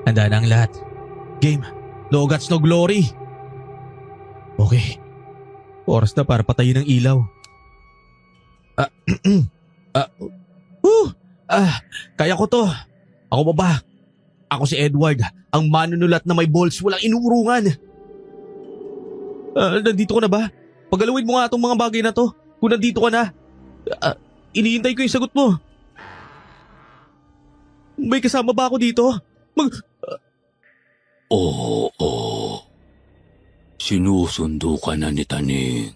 Handa na ang lahat. Game. No guts, no glory. Okay. Oras na para patayin ang ilaw. Ah, ah, uh, kaya ko to. Ako ba? Ako si Edward, ang manunulat na may balls walang inurungan. Nandito ka na ba? Pagalawin mo nga itong mga bagay na to. Kung nandito ka na. Iniintay ko yung sagot mo. May kasama ba ako dito? Oo. Sinusundo ka na ni Taning.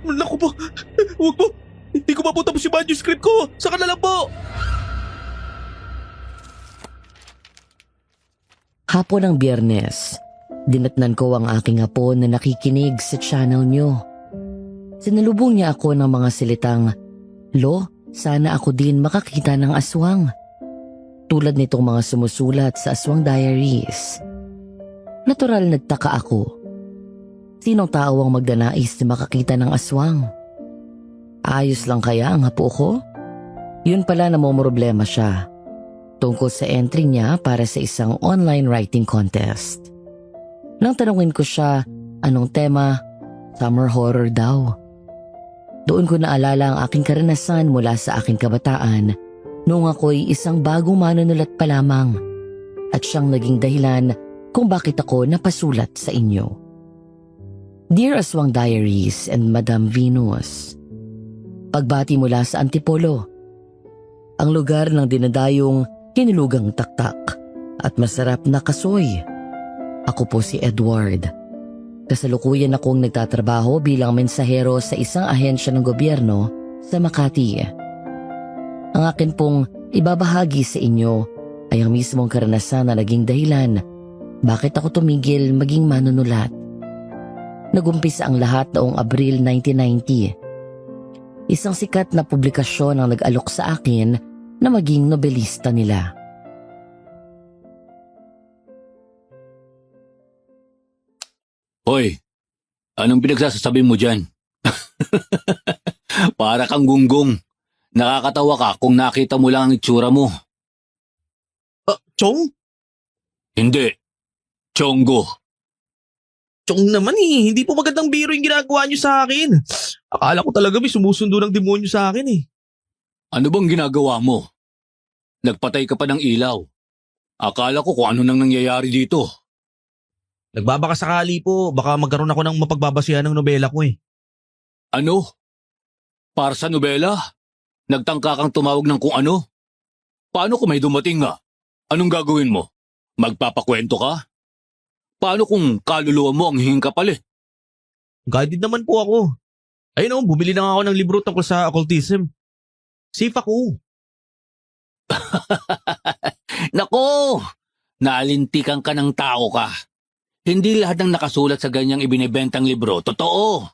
Naku po. Huwag po. Hindi ko pa po tapos yung manuscript ko. Saka na lang po. Hapon ng Biyernes, dinatnan ko ang aking apo na nakikinig sa channel nyo. Sinalubong niya ako ng mga salitang, "Lo, sana ako din makakita ng aswang." Tulad nitong mga sumusulat sa Aswang Diaries. Natural nagtaka ako. Sinong tao ang magdanais na makakita ng aswang? Ayos lang kaya ang apo ko? Yun pala namomroblema siya. Tungkol sa entry niya para sa isang online writing contest. Nang tanungin ko siya, anong tema? Summer horror daw. Doon ko naalala ang aking karanasan mula sa aking kabataan noong ako'y isang bagong manunulat pa lamang at siyang naging dahilan kung bakit ako napasulat sa inyo. Dear Aswang Diaries and Madam Venus, pagbati mula sa Antipolo, ang lugar ng dinadayong kinulugang taktak at masarap na kasoy. Ako po si Edward. Kasalukuyan akong nagtatrabaho bilang mensahero sa isang ahensya ng gobyerno sa Makati. Ang akin pong ibabahagi sa inyo ay ang mismong karanasan na naging dahilan bakit ako tumigil maging manunulat. Nagumpisa ang lahat noong Abril 1990. Isang sikat na publikasyon ang nag-alok sa akin na maging nobelista nila. Hoy, anong pinagsasasabi mo dyan? Para kang gunggong. Nakakatawa ka kung nakita mo lang ang itsura mo. Chong? Hindi. Chonggo. Chong naman eh. Hindi po magandang biro yung ginagawa niyo sa akin. Akala ko talaga may sumusundo ng demonyo sa akin eh. Ano bang ginagawa mo? Nagpatay ka pa ng ilaw. Akala ko kung ano nang nangyayari dito. Nagbabaka sakali po. Baka magkaroon ako ng mapagbabasihan ng nobela ko eh. Ano? Para sa nobela? Nagtangka kang tumawag ng kung ano? Paano kung may dumating nga? Anong gagawin mo? Magpapakwento ka? Paano kung kaluluwa mo ang hihing kapal eh? Guided naman po ako. Ayun bumili na nga ako ng libro tungkol sa occultism. Safe ako. Nako! Naalintikan ka ng tao ka. Hindi lahat ng nakasulat sa ganyang ibinebentang libro, totoo.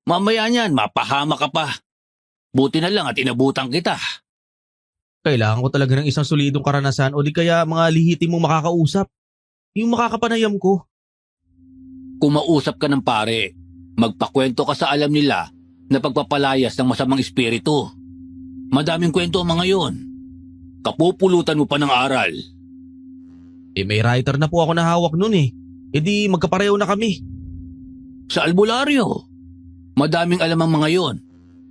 Mamaya niyan, mapahama ka pa. Buti na lang at inabutan kita. Kailangan ko talaga ng isang solidong karanasan o di kaya mga lihitim mong makakausap. Yung makakapanayam ko. Kung mausap ka ng pare, magpakwento ka sa alam nila na pagpapalayas ng masamang espiritu. Madaming kwento ang mga yon. Kapupulutan mo pa ng aral. May writer na po ako na hawak nun eh. E di magkapareho na kami. Sa albularyo, madaming alam ang mga yon.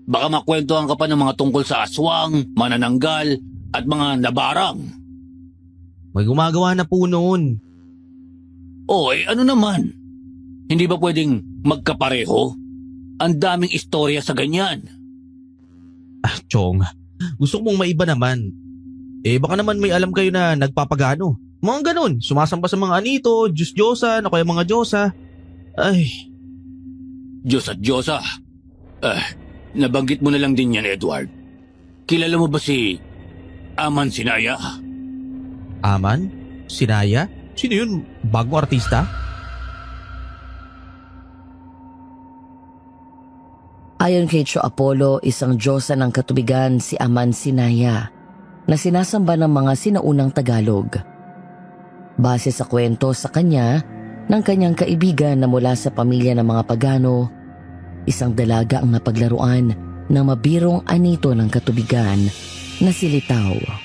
Baka makwentuhan ka pa ng mga tungkol sa aswang, manananggal, at mga nabarang. May gumagawa na po noon. Ano naman? Hindi ba pwedeng magkapareho? Ang daming istorya sa ganyan. Chong, gusto mong maiba naman. Baka naman may alam kayo na nagpapagano. Mga ganun, sumasamba sa mga anito, Diyos-Diyosa, o kaya mga Diyosa. Ay, Diyos at Diyosa. Nabanggit mo na lang din yan, Edward. Kilala mo ba si Aman Sinaya? Aman? Sinaya? Sino yun? Bagong artista? Ayon kay Cho Apollo, isang diyosa ng katubigan si Aman Sinaya na sinasamba ng mga sinaunang Tagalog. Base sa kwento sa kanya ng kanyang kaibigan na mula sa pamilya ng mga Pagano, isang dalaga ang napaglaruan ng mabirong anito ng katubigan na si Litaw.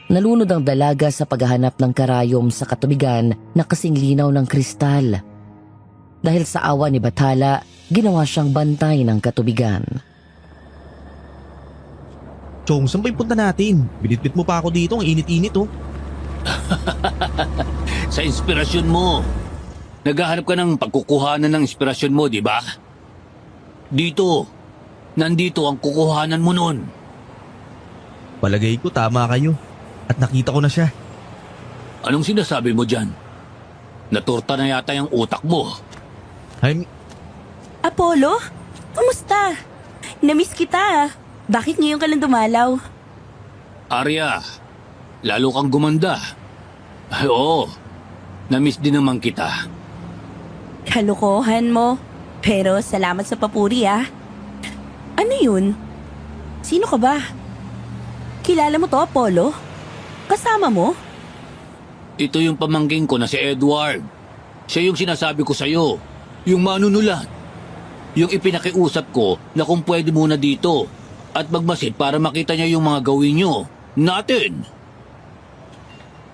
Nalunod ang dalaga sa paghahanap ng karayom sa katubigan na kasing linaw ng kristal. Dahil sa awa ni Bathala, ginawa siyang bantay ng katubigan. Chong, saan ba yung punta natin? Binitbit mo pa ako dito, ang init-init oh. Sa inspirasyon mo. Naghahanap ka ng pagkukuhanan ng inspirasyon mo, di ba? Dito. Nandito ang kukuhanan mo nun. Palagay ko tama kayo. At nakita ko na siya. Anong sinasabi mo dyan? Naturta na yata yung utak mo. Apollo? Kumusta? Namiss kita. Bakit ngayon ka lang dumalaw? Arya, lalo kang gumanda. Ay, oo, namiss din naman kita. Kalokohan mo. Pero salamat sa papuri ah. Ano yun? Sino ka ba? Kilala mo to, Apollo? Kasama mo? Ito yung pamangking ko na si Edward. Siya yung sinasabi ko sa'yo. Yung manunulat. Yung ipinakiusap ko na kung pwede muna dito at magmasid para makita niya yung mga gawin nyo. Natin!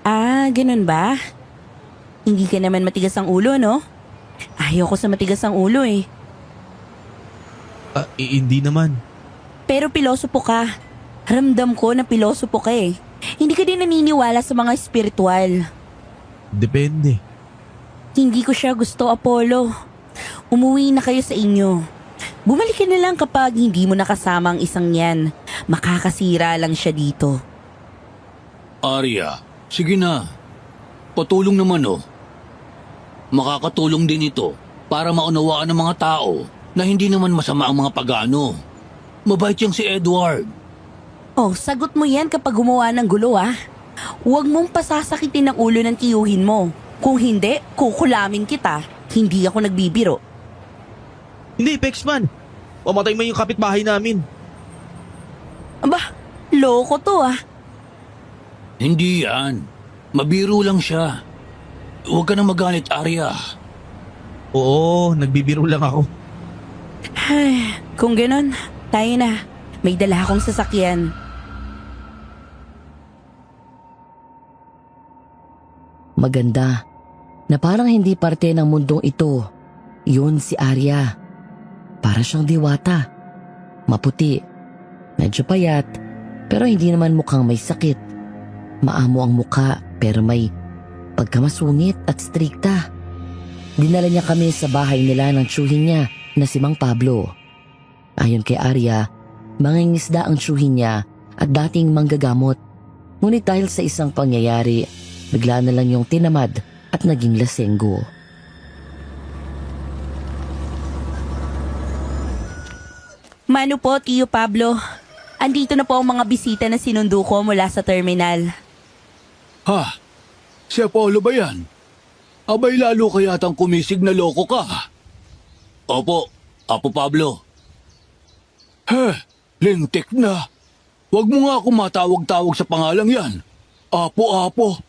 Ah, ganun ba? Hindi ka naman matigas ang ulo, no? Ayaw ko sa matigas ang ulo eh. Hindi naman. Pero pilosopo ka. Ramdam ko na pilosopo ka eh. Hindi ka din naniniwala sa mga espiritual. Depende. Hindi ko siya gusto, Apollo. Umuwi na kayo sa inyo. Bumalik ka na lang kapag hindi mo nakasama ang isang yan. Makakasira lang siya dito. Arya, sige na. Patulong naman oh. Makakatulong din ito para maunawaan ng mga tao na hindi naman masama ang mga pagano. Mabait yang si Edward. Oh, sagot mo yan kapag gumawa ng gulo ah. Huwag mong pasasakitin ang ulo ng tiyuhin mo. Kung hindi, kukulamin kita. Hindi ako nagbibiro. Hindi, Pexman. Pamatay mo yung kapitbahay namin. Aba, loko to ah. Hindi yan. Mabiro lang siya. Huwag ka nang magalit, Arya. Oo, nagbibiro lang ako. Ay, kung ganon, tayo na. May dala akong sasakyan. Maganda na parang hindi parte ng mundong ito. Yun si Arya. Para siyang diwata. Maputi. Medyo payat. Pero hindi naman mukhang may sakit. Maamo ang muka pero may pagkamasungit at strikta. Dinala niya kami sa bahay nila ng tiyuhin niya na si Mang Pablo. Ayon kay Arya, mangingisda ang tiyuhin niya at dating manggagamot. Ngunit dahil sa isang pangyayari, bigla na lang yung tinamad at naging lasenggo. Mano po, Tiyo Pablo. Andito na po ang mga bisita na sinundo ko mula sa terminal. Ha? Si Apollo ba yan? Abay lalo ka yatang kumisig na loko ka. Opo, Apo Pablo. Lintik na. Huwag mo nga ako matawag-tawag sa pangalang yan. Apo-apo.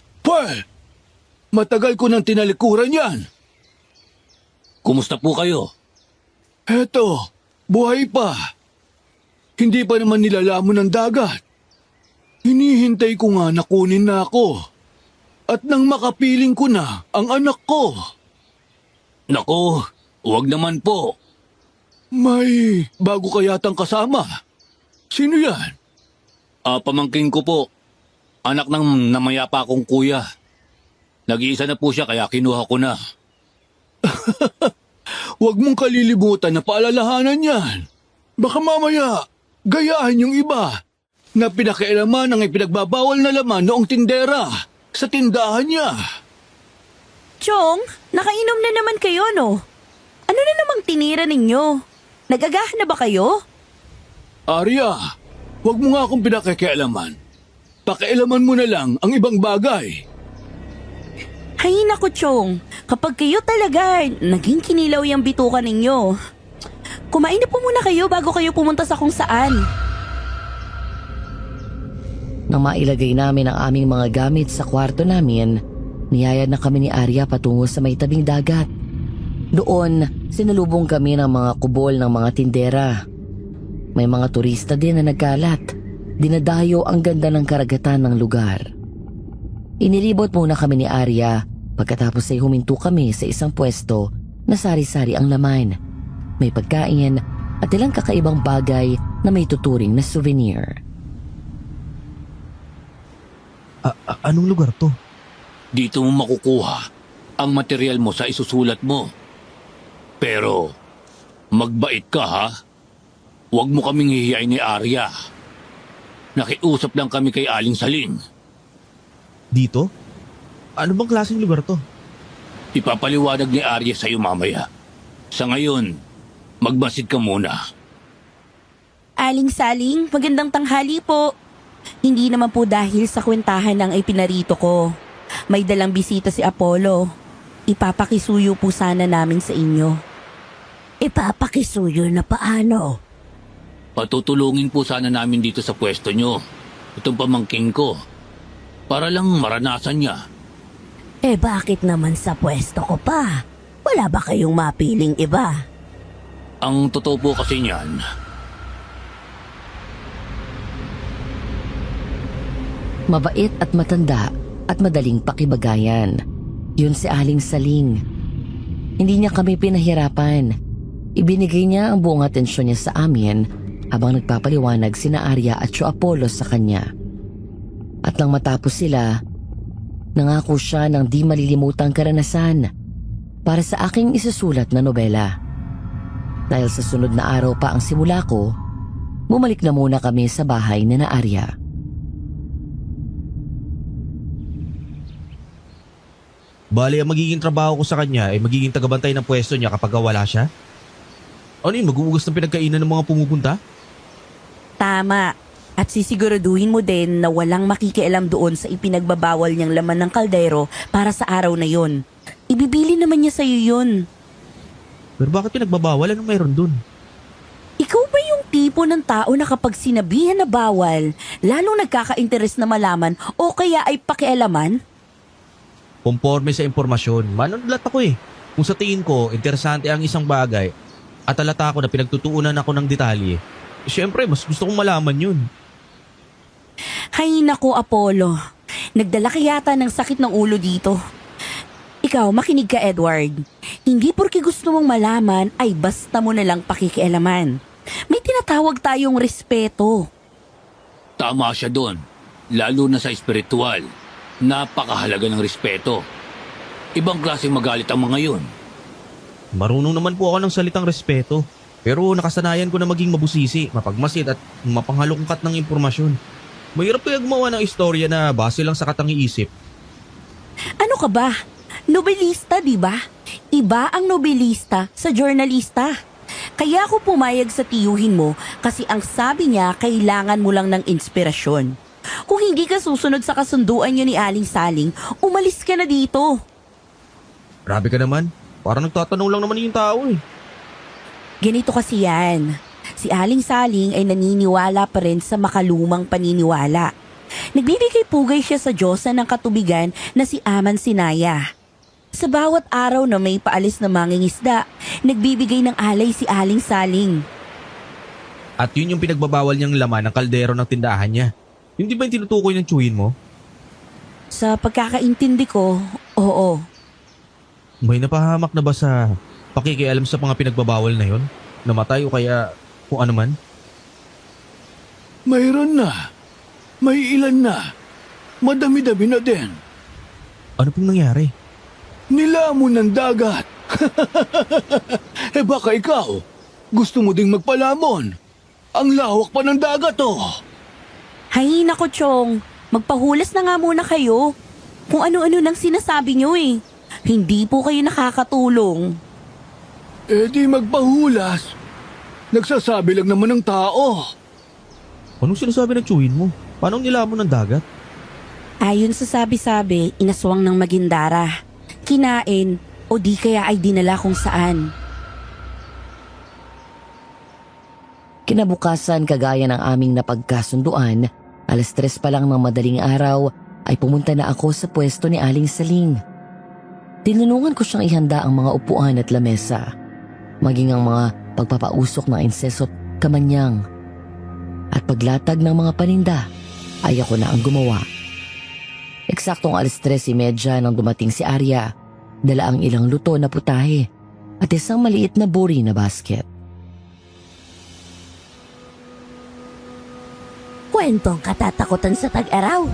Matagal ko nang tinalikuran yan. Kumusta po kayo? Eto, buhay pa. Hindi pa naman nilalamon ng dagat. Hinihintay ko nga na kunin na ako. At nang makapiling ko na ang anak ko. Nako, huwag naman po. May bago ka yatang kasama. Sino yan? Pamangkin ko po. Anak ng namayapa akong kuya. Nag-iisa na po siya kaya kinuha ko na. Huwag mong kalilimutan na paalalahanan yan. Baka mamaya, gayaan yung iba na pinakialaman ang ipinagbabawal na laman noong tindera sa tindahan niya. Chong, nakainom na naman kayo, no? Ano na namang tinira ninyo? Nagagahan na ba kayo? Arya, huwag mo nga akong pinakikialaman. Pakialaman mo na lang ang ibang bagay. Hay nako, Chong. Kapag kayo talaga, naging kinilaw yung bituka ninyo. Kumain na po muna kayo bago kayo pumunta sa kung saan. Nang mailagay namin ang aming mga gamit sa kwarto namin, niyaya na kami ni Arya patungo sa may tabing dagat. Doon, sinalubong kami ng mga kubol ng mga tindera. May mga turista din na nagkalat. Dinadayo ang ganda ng karagatan ng lugar. Inilibot muna kami ni Arya pagkatapos ay huminto kami sa isang pwesto na sari-sari ang laman. May pagkain at ilang kakaibang bagay na may tuturing na souvenir. Anong lugar to? Dito mo makukuha ang material mo sa isusulat mo. Pero, magbait ka ha. Huwag mo kaming hihiyain ni Arya. Nakiusap lang kami kay Aling Saling. Dito? Ano bang klaseng lugar to? Ipapaliwanag ni Arya sa'yo mamaya. Sa ngayon, magmasid ka muna. Aling Saling, magandang tanghali po. Hindi naman po dahil sa kwentahan lang ay pinarito ko. May dalang bisita si Apollo. Ipapakisuyo po sana namin sa inyo. Ipapakisuyo na paano? Patutulungin po sana namin dito sa pwesto nyo. Itong pamangking ko. Para lang maranasan niya. Bakit naman sa pwesto ko pa? Wala ba kayong mapiling iba? Ang totoo po kasi niyan, Mabait at matanda at madaling pakibagayan. Yun si Aling Saling. Hindi niya kami pinahirapan. Ibinigay niya ang buong atensyon niya sa amin habang nagpapaliwanag sina Arya at Tio Apollo sa kanya. At nang matapos sila, nangako siya ng di malilimutang karanasan para sa aking isusulat na nobela. Dahil sa sunod na araw pa ang simula ko, bumalik na muna kami sa bahay ni na Arya. Bali, ang magiging trabaho ko sa kanya ay magiging tagabantay ng pwesto niya kapag wala siya? Ano yun, mag-uugas ng pinagkainan ng mga pumupunta? Tama. At sisiguraduhin mo din na walang makikialam doon sa ipinagbabawal niyang laman ng kaldero para sa araw na yon. Ibibili naman niya sa'yo yun. Pero bakit pinagbabawal? Anong mayroon dun? Ikaw ba yung tipo ng tao na kapag sinabihan na bawal, lalong nagkaka-interes na malaman o kaya ay pakialaman? Conforme sa impormasyon, manunlat ako eh. Kung sa tingin ko, interesante ang isang bagay at alata ko na pinagtutuunan ako ng detalye, syempre mas gusto kong malaman yun. Hay nako, Apollo. Nagdala ka yata ng sakit ng ulo dito. Ikaw, makinig ka, Edward. Hindi porke gusto mong malaman ay basta mo na lang pakikialaman. May tinatawag tayong respeto. tama siya doon. Lalo na sa espiritual. Napakahalaga ng respeto. Ibang klaseng magalit ang mga yun. Marunong naman po ako ng salitang respeto. Pero nakasanayan ko na maging mabusisi, mapagmasid at mapanghalungkat ng impormasyon. Mahirap kaya gumawa ng istorya na base lang sa katangi-isip. Ano ka ba? Nobelista, di ba? Iba ang nobelista sa journalista. Kaya ako pumayag sa tiyuhin mo kasi ang sabi niya kailangan mo lang ng inspirasyon. Kung hindi ka susunod sa kasunduan niyo ni Aling Saling, umalis ka na dito. Grabe ka naman. Parang nagtatanong lang naman yung tao eh. Ganito kasi yan. Si Aling Saling ay naniniwala pa rin sa makalumang paniniwala. Nagbibigay pugay siya sa Diyosa ng katubigan na si Aman Sinaya. Sa bawat araw na may paalis na mangingisda, nagbibigay ng alay si Aling Saling. At yun yung pinagbabawal niyang laman ng kaldero ng tindahan niya. Hindi ba yung tinutukoy ng tiyuhin mo? Sa pagkakaintindi ko, oo. May napahamak na ba sa pakikialam sa mga pinagbabawal na yon? Namatay o kaya kung ano man? Mayroon na. May ilan na. Madami-dami na din. Ano pong nangyari? Nilamon ng dagat. Baka ikaw, gusto mo ding magpalamon. Ang lawak pa ng dagat Hay nako, Chong. Magpahulas na nga muna kayo. Kung ano-ano nang sinasabi niyo eh. Hindi po kayo nakakatulong. Di magpahulas. Nagsasabi lang naman ng tao. Anong sinasabi ng tiyuhin mo? Paano nilamon ng dagat? Ayon sa sabi-sabi, inaswang ng Magindara. Kinain o di kaya ay dinala kung saan. Kinabukasan, kagaya ng aming napagkasunduan, 3:00 pa lang ng madaling araw ay pumunta na ako sa pwesto ni Aling Saling. Tinulungan ko siyang ihanda ang mga upuan at lamesa, maging ang mga pagpapausok ng inseso't kamanyang. At paglatag ng mga paninda ay ako na ang gumawa. Eksaktong 3:30 nang dumating si Arya, dala ang ilang luto na putahe at isang maliit na buri na basket. Kwentong katatakutan sa tag-araw.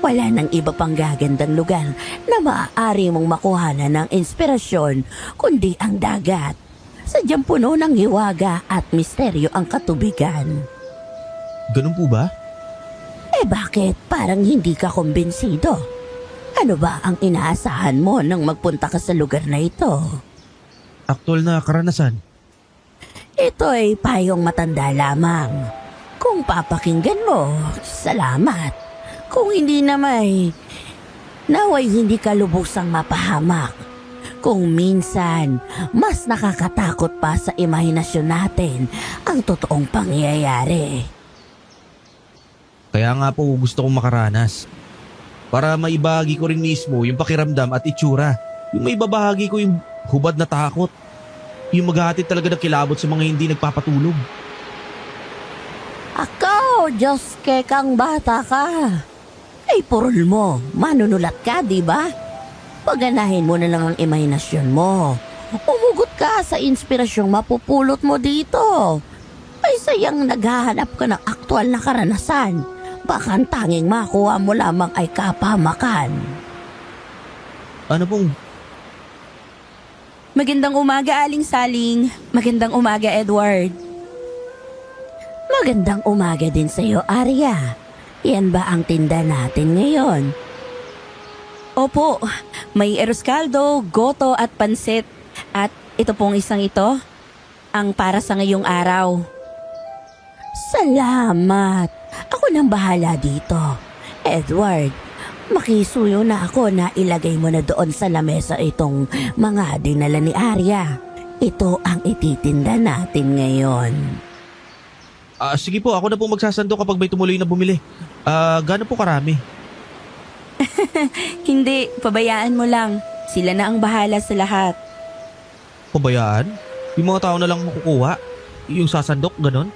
Wala nang iba pang gagandang lugar na maaari mong makuhanan ng inspirasyon kundi ang dagat. Sadyang puno ng hiwaga at misteryo ang katubigan. Ganun po ba? Eh bakit parang hindi ka kumbinsido? Ano ba ang inaasahan mo nang magpunta ka sa lugar na ito? Aktwal na karanasan. Ito ay payong matanda lamang. Kung papakinggan mo, salamat. Kung hindi naway hindi ka lubusang mapahamak. Kung minsan, mas nakakatakot pa sa imahinasyon natin ang totoong pangyayari. Kaya nga po gusto kong makaranas. Para maibahagi ko rin mismo yung pakiramdam at itsura. Yung maibabahagi ko yung hubad na takot. Yung maghahatid talaga ng kilabot sa mga hindi nagpapatulog. Ako, Diyos kang bata ka. Ay, purol mo. Manunulat ka, di ba? Paganahin mo na lang ang imahinasyon mo. Umugot ka sa inspirasyong mapupulot mo dito. Ay, sayang naghahanap ka ng aktwal na karanasan. Baka ang tanging makuha mo lamang ay kapamakan. Ano pong... Magandang umaga, Aling Saling. Magandang umaga, Edward. Magandang umaga din sa iyo, Arya. Yan ba ang tinda natin ngayon? Opo, may eroskaldo, goto at pansit. At ito pong isang ito, ang para sa ngayong araw. Salamat. Ako nang bahala dito. Edward, makisuyo na ako na ilagay mo na doon sa lamesa itong mga dinala ni Arya. Ito ang ititinda natin ngayon. sige po, ako na po magsasando kapag may tumuloy na bumili. Gaano po karami? Hindi, pabayaan mo lang. Sila na ang bahala sa lahat. Pabayaan? Yung mga tao na lang makukuha? Yung sasandok, ganon?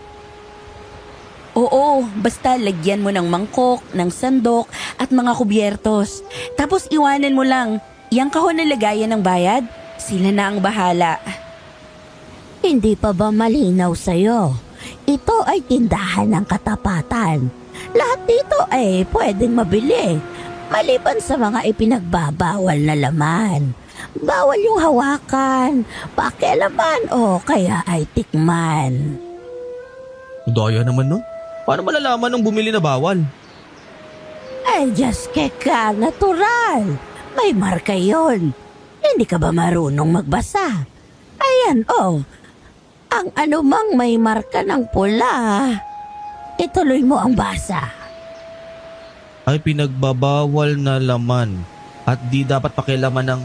Oo, basta lagyan mo ng mangkok, ng sandok at mga kubyertos. Tapos iwanan mo lang. Yang kahon na lagayan ng bayad, sila na ang bahala. Hindi pa ba malinaw sa'yo? Ito ay tindahan ng katapatan. Lahat dito ay pwedeng mabili. Maliban sa mga ipinagbabawal na laman. Bawal yung hawakan, pakialaman o kaya ay tikman. Daya naman nun. Paano malalaman nung bumili na bawal? Ay, just keka, natural. May marka yon. Hindi ka ba marunong magbasa? Ayan, oh. Ang anumang may marka ng pula, ituloy mo ang basa. Ay pinagbabawal na laman at di dapat pakialaman ng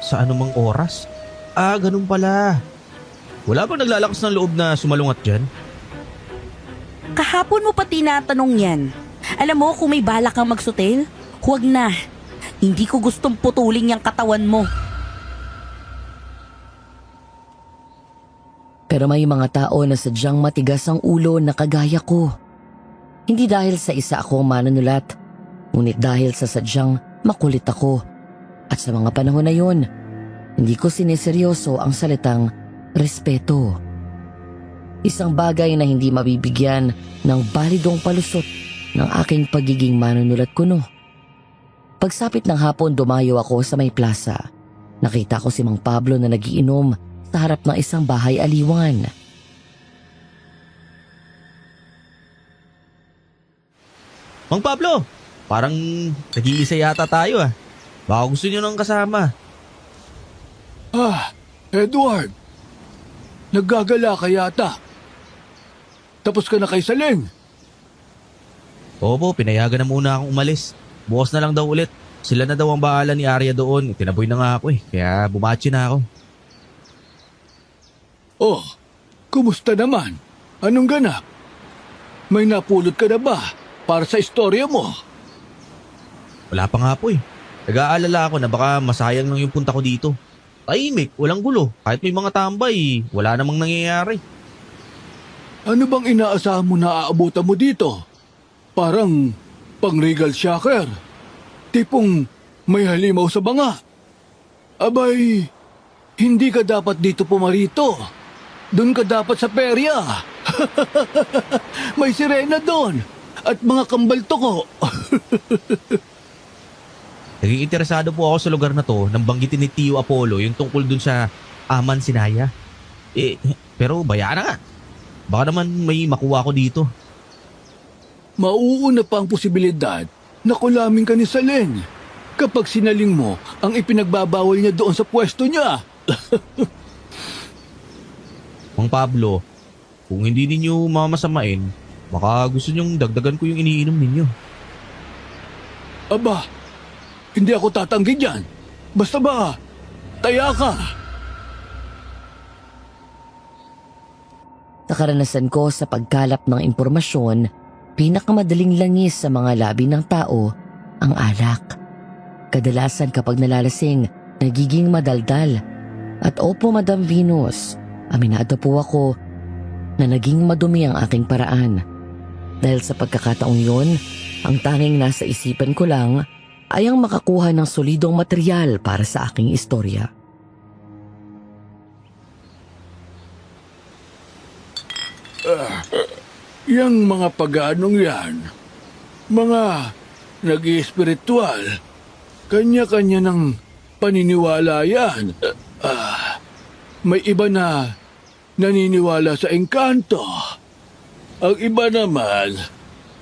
sa anumang oras? Ganun pala. Wala bang naglalakas ng loob na sumalungat dyan? Kahapon mo pa tinatanong yan. Alam mo kung may balak kang magsutil, huwag na. Hindi ko gustong putulin yung katawan mo. Pero may mga tao na sadyang matigas ang ulo na kagaya ko. Hindi dahil sa isa akong manunulat, ngunit dahil sa sadyang makulit ako. At sa mga panahon na yun, hindi ko sineseryoso ang salitang respeto. Isang bagay na hindi mabibigyan ng balidong palusot ng aking pagiging manunulat kuno. Pagsapit ng hapon, dumayo ako sa may plaza. Nakita ko si Mang Pablo na nagiinom sa harap ng isang bahay aliwan. Mang Pablo, parang nag-iisa yata tayo ah. Baka gusto niyo ng kasama. Edward. Naggagala ka yata. Tapos ka na kay Saling. Opo, pinayagan na muna akong umalis. Bukas na lang daw ulit. Sila na daw ang bahala ni Arya doon. Tinaboy na nga ako kaya bumachi na ako. Oh, kumusta naman? Anong ganap? May napulot ka na ba para sa istorya mo? Wala pa nga po Nag-aalala ako na baka masayang lang yung punta ko dito. Tahimik, walang gulo. Kahit may mga tambay, wala namang nangyayari. Ano bang inaasahan mo na aabutan mo dito? Parang pang-regal shocker. Tipong may halimaw sa banga. Abay, hindi ka dapat dito pumarito. Doon ka dapat sa perya. May sirena doon. At mga kambalto ko. Naging interesado po ako sa lugar na to nang banggitin ni Tio Apollo yung tungkol dun sa Aman Sinaya. Pero bayaan na nga. Baka naman may makuha ko dito. Mauuna pa ang posibilidad na kulaming ka ni Salen kapag sinaling mo ang ipinagbabawal niya doon sa pwesto niya. Mang Pablo, kung hindi ninyo mamasamain, baka gusto nyong dagdagan ko yung iniinom ninyo. Aba, hindi ako tatanggi dyan. Basta ba, taya ka. Sa karanasan ko sa pagkalap ng impormasyon, pinakamadaling langis sa mga labi ng tao ang alak. Kadalasan kapag nalalasing, nagiging madaldal. At opo, Madam Venus, aminado po ako na naging madumi ang aking paraan. Dahil sa pagkakataong yon, ang tanging nasa isipan ko lang ay ang makakuha ng solidong material para sa aking istorya. Yang mga paganong yan, mga nag-iespiritual, kanya-kanya ng paniniwala yan. May iba na naniniwala sa engkanto. Ang iba naman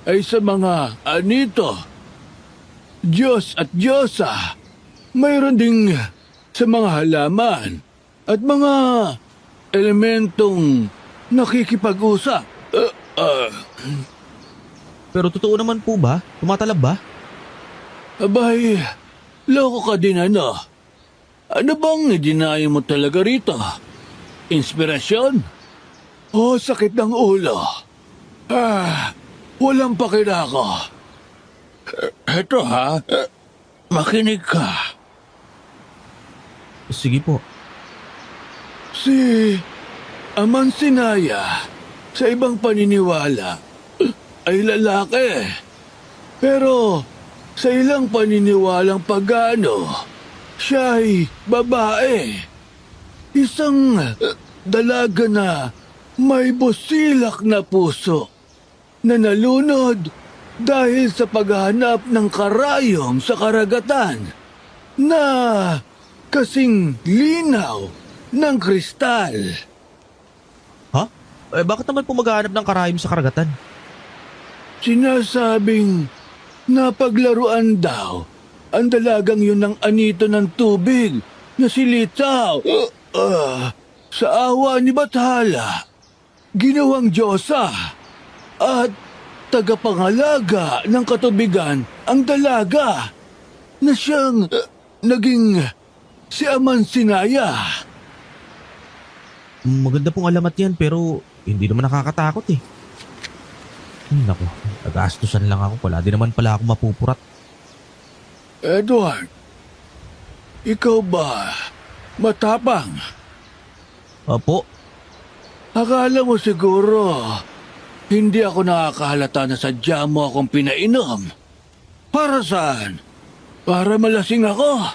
ay sa mga anito, Diyos at Diyosa. Mayroon ding sa mga halaman at mga elementong nakikipag-usap. Pero totoo naman po ba? Tumatalab ba? Abay, loko ka din ano. Ano bang idinayo mo talaga rito? Inspirasyon? O sakit ng ulo? Walang pakilako. Eto ha, makinig ka. Sige po. Si Aman Sinaya, sa ibang paniniwala, ay lalaki. Pero sa ilang paniniwalang pagano, siya ay babae. Isang dalaga na may busilak na puso na nalunod dahil sa paghahanap ng karayom sa karagatan na kasing linaw ng kristal. Ha? Bakit naman po maghahanap ng karayom sa karagatan? Sinasabing napaglaruan daw ang dalagang yun ng anito ng tubig na si Litaw. Sa awa ni Bathala, ginawang Diyosa at tagapangalaga ng katubigan ang dalaga na siyang naging si Aman Sinaya. Maganda pong alamat yan pero hindi naman nakakatakot eh. Naku, nag-aastusan lang ako. Wala din naman pala ako mapupurat. Edward, ikaw ba matapang? Opo, Akala mo siguro hindi ako nakakahalata na sadya mo akong pinainom. Para saan? Para malasing ako.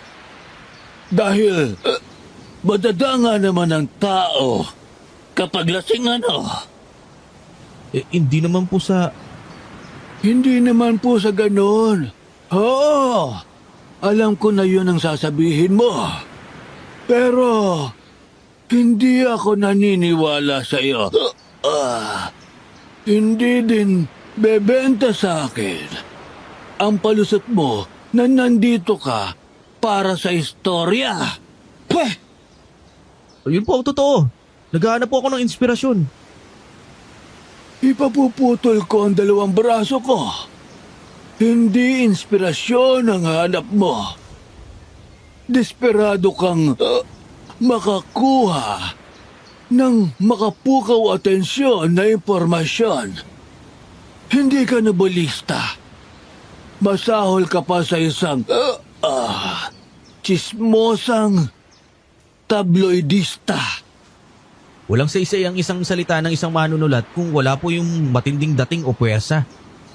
Dahil madadanga naman ang tao kapag lasing ano. hindi naman po sa... Hindi naman po sa ganon. Oo, alam ko na yun ang sasabihin mo. Pero hindi ako naniniwala sa iyo. Hindi din bebenta sa akin ang palusot mo na nandito ka para sa istorya. Pweh! Yun po ang totoo. Naghahanap po ako ng inspirasyon. Ipapuputol ko ang dalawang braso ko. Hindi inspirasyon ang hanap mo. Desperado kang makakuha ng makapukaw atensyon na impormasyon. Hindi ka nobelista. Masahol ka pa sa isang chismosang tabloidista. Walang saysay ang isang salita ng isang manunulat kung wala po yung matinding dating o puwersa.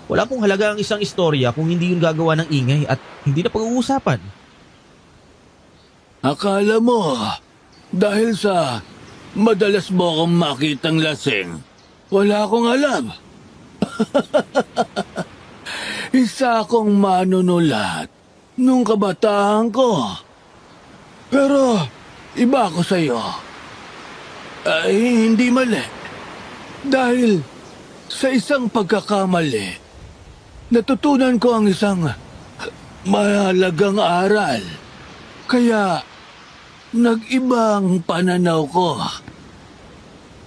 Wala pong halaga ang isang istorya kung hindi yun gagawa ng ingay at hindi na pag-uusapan. Akala mo, dahil sa madalas mo akong makitang lasing, wala akong alam. Isa akong manunulat nung kabataan ko. Pero iba ako sa'yo. Ay, hindi mali. Dahil sa isang pagkakamali, natutunan ko ang isang mahalagang aral. Kaya nag-ibang pananaw ko.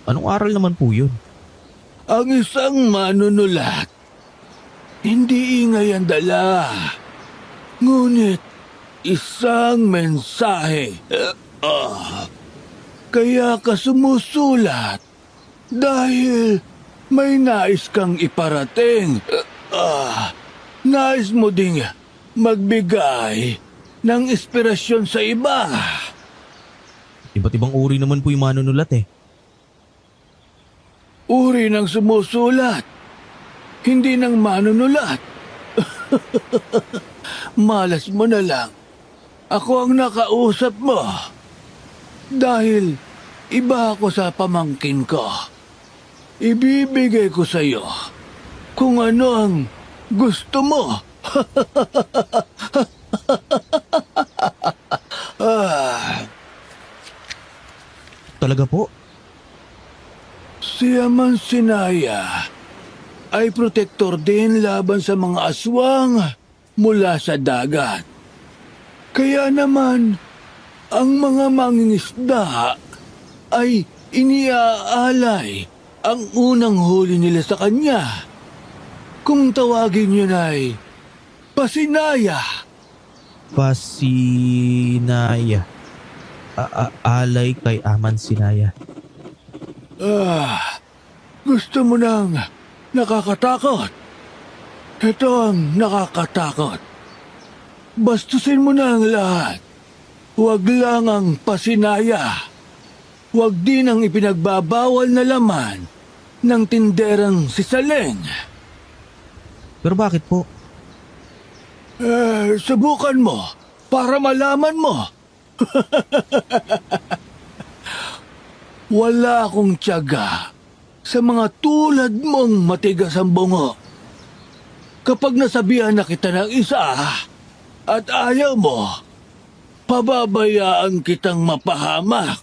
Anong aral naman po yun? Ang isang manunulat, hindi ingay ang dala. Ngunit isang mensahe. Kaya ka sumusulat dahil may nais kang iparating. Nais mo ding magbigay ng inspirasyon sa iba. Iba't ibang uri naman po yung manunulat eh. Uri ng sumusulat, hindi ng manunulat. Malas mo na lang. Ako ang nakausap mo. Dahil iba ako sa pamangkin ko. Ibibigay ko sa iyo kung ano ang gusto mo. Talaga po? Si Aman Sinaya ay protektor din laban sa mga aswang mula sa dagat. Kaya naman, ang mga mangingisda ay iniaalay ang unang huli nila sa kanya. Kung tawagin yun ay pasinaya. Pasinaya. Alay kay Aman Sinaya. Gusto mo nang nakakatakot? Ito ang nakakatakot. Bastusin mo na ang lahat. Huwag lang ang pasinaya. Huwag din ang ipinagbabawal na laman ng tinderang si Saleng. Pero bakit po? Subukan mo para malaman mo. Wala akong tiyaga sa mga tulad mong matigas ang bungo. Kapag nasabihan na kita ng isa at ayaw mo, pababayaan kitang mapahamak.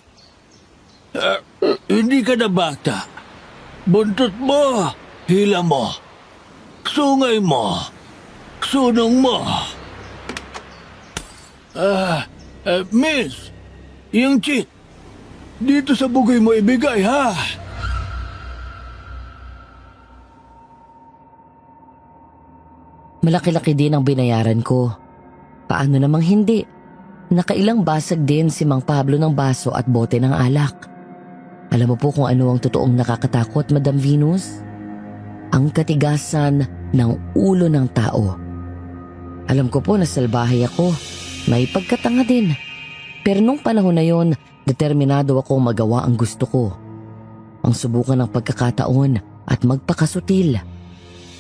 Hindi ka na bata. Buntot mo, hila mo, sungay mo, sunong mo. Miss, yung cheat, dito sa bugay mo ibigay, ha? Malaki-laki din ang binayaran ko. Paano namang hindi? Nakailang basag din si Mang Pablo ng baso at bote ng alak. Alam mo po kung ano ang totoong nakakatakot, Madam Venus? Ang katigasan ng ulo ng tao. Alam ko po na salbahe ako. May pagkatanga din. Pero nung panahon na yon, determinado akong magawa ang gusto ko. Ang subukan ng pagkakataon at magpakasutil.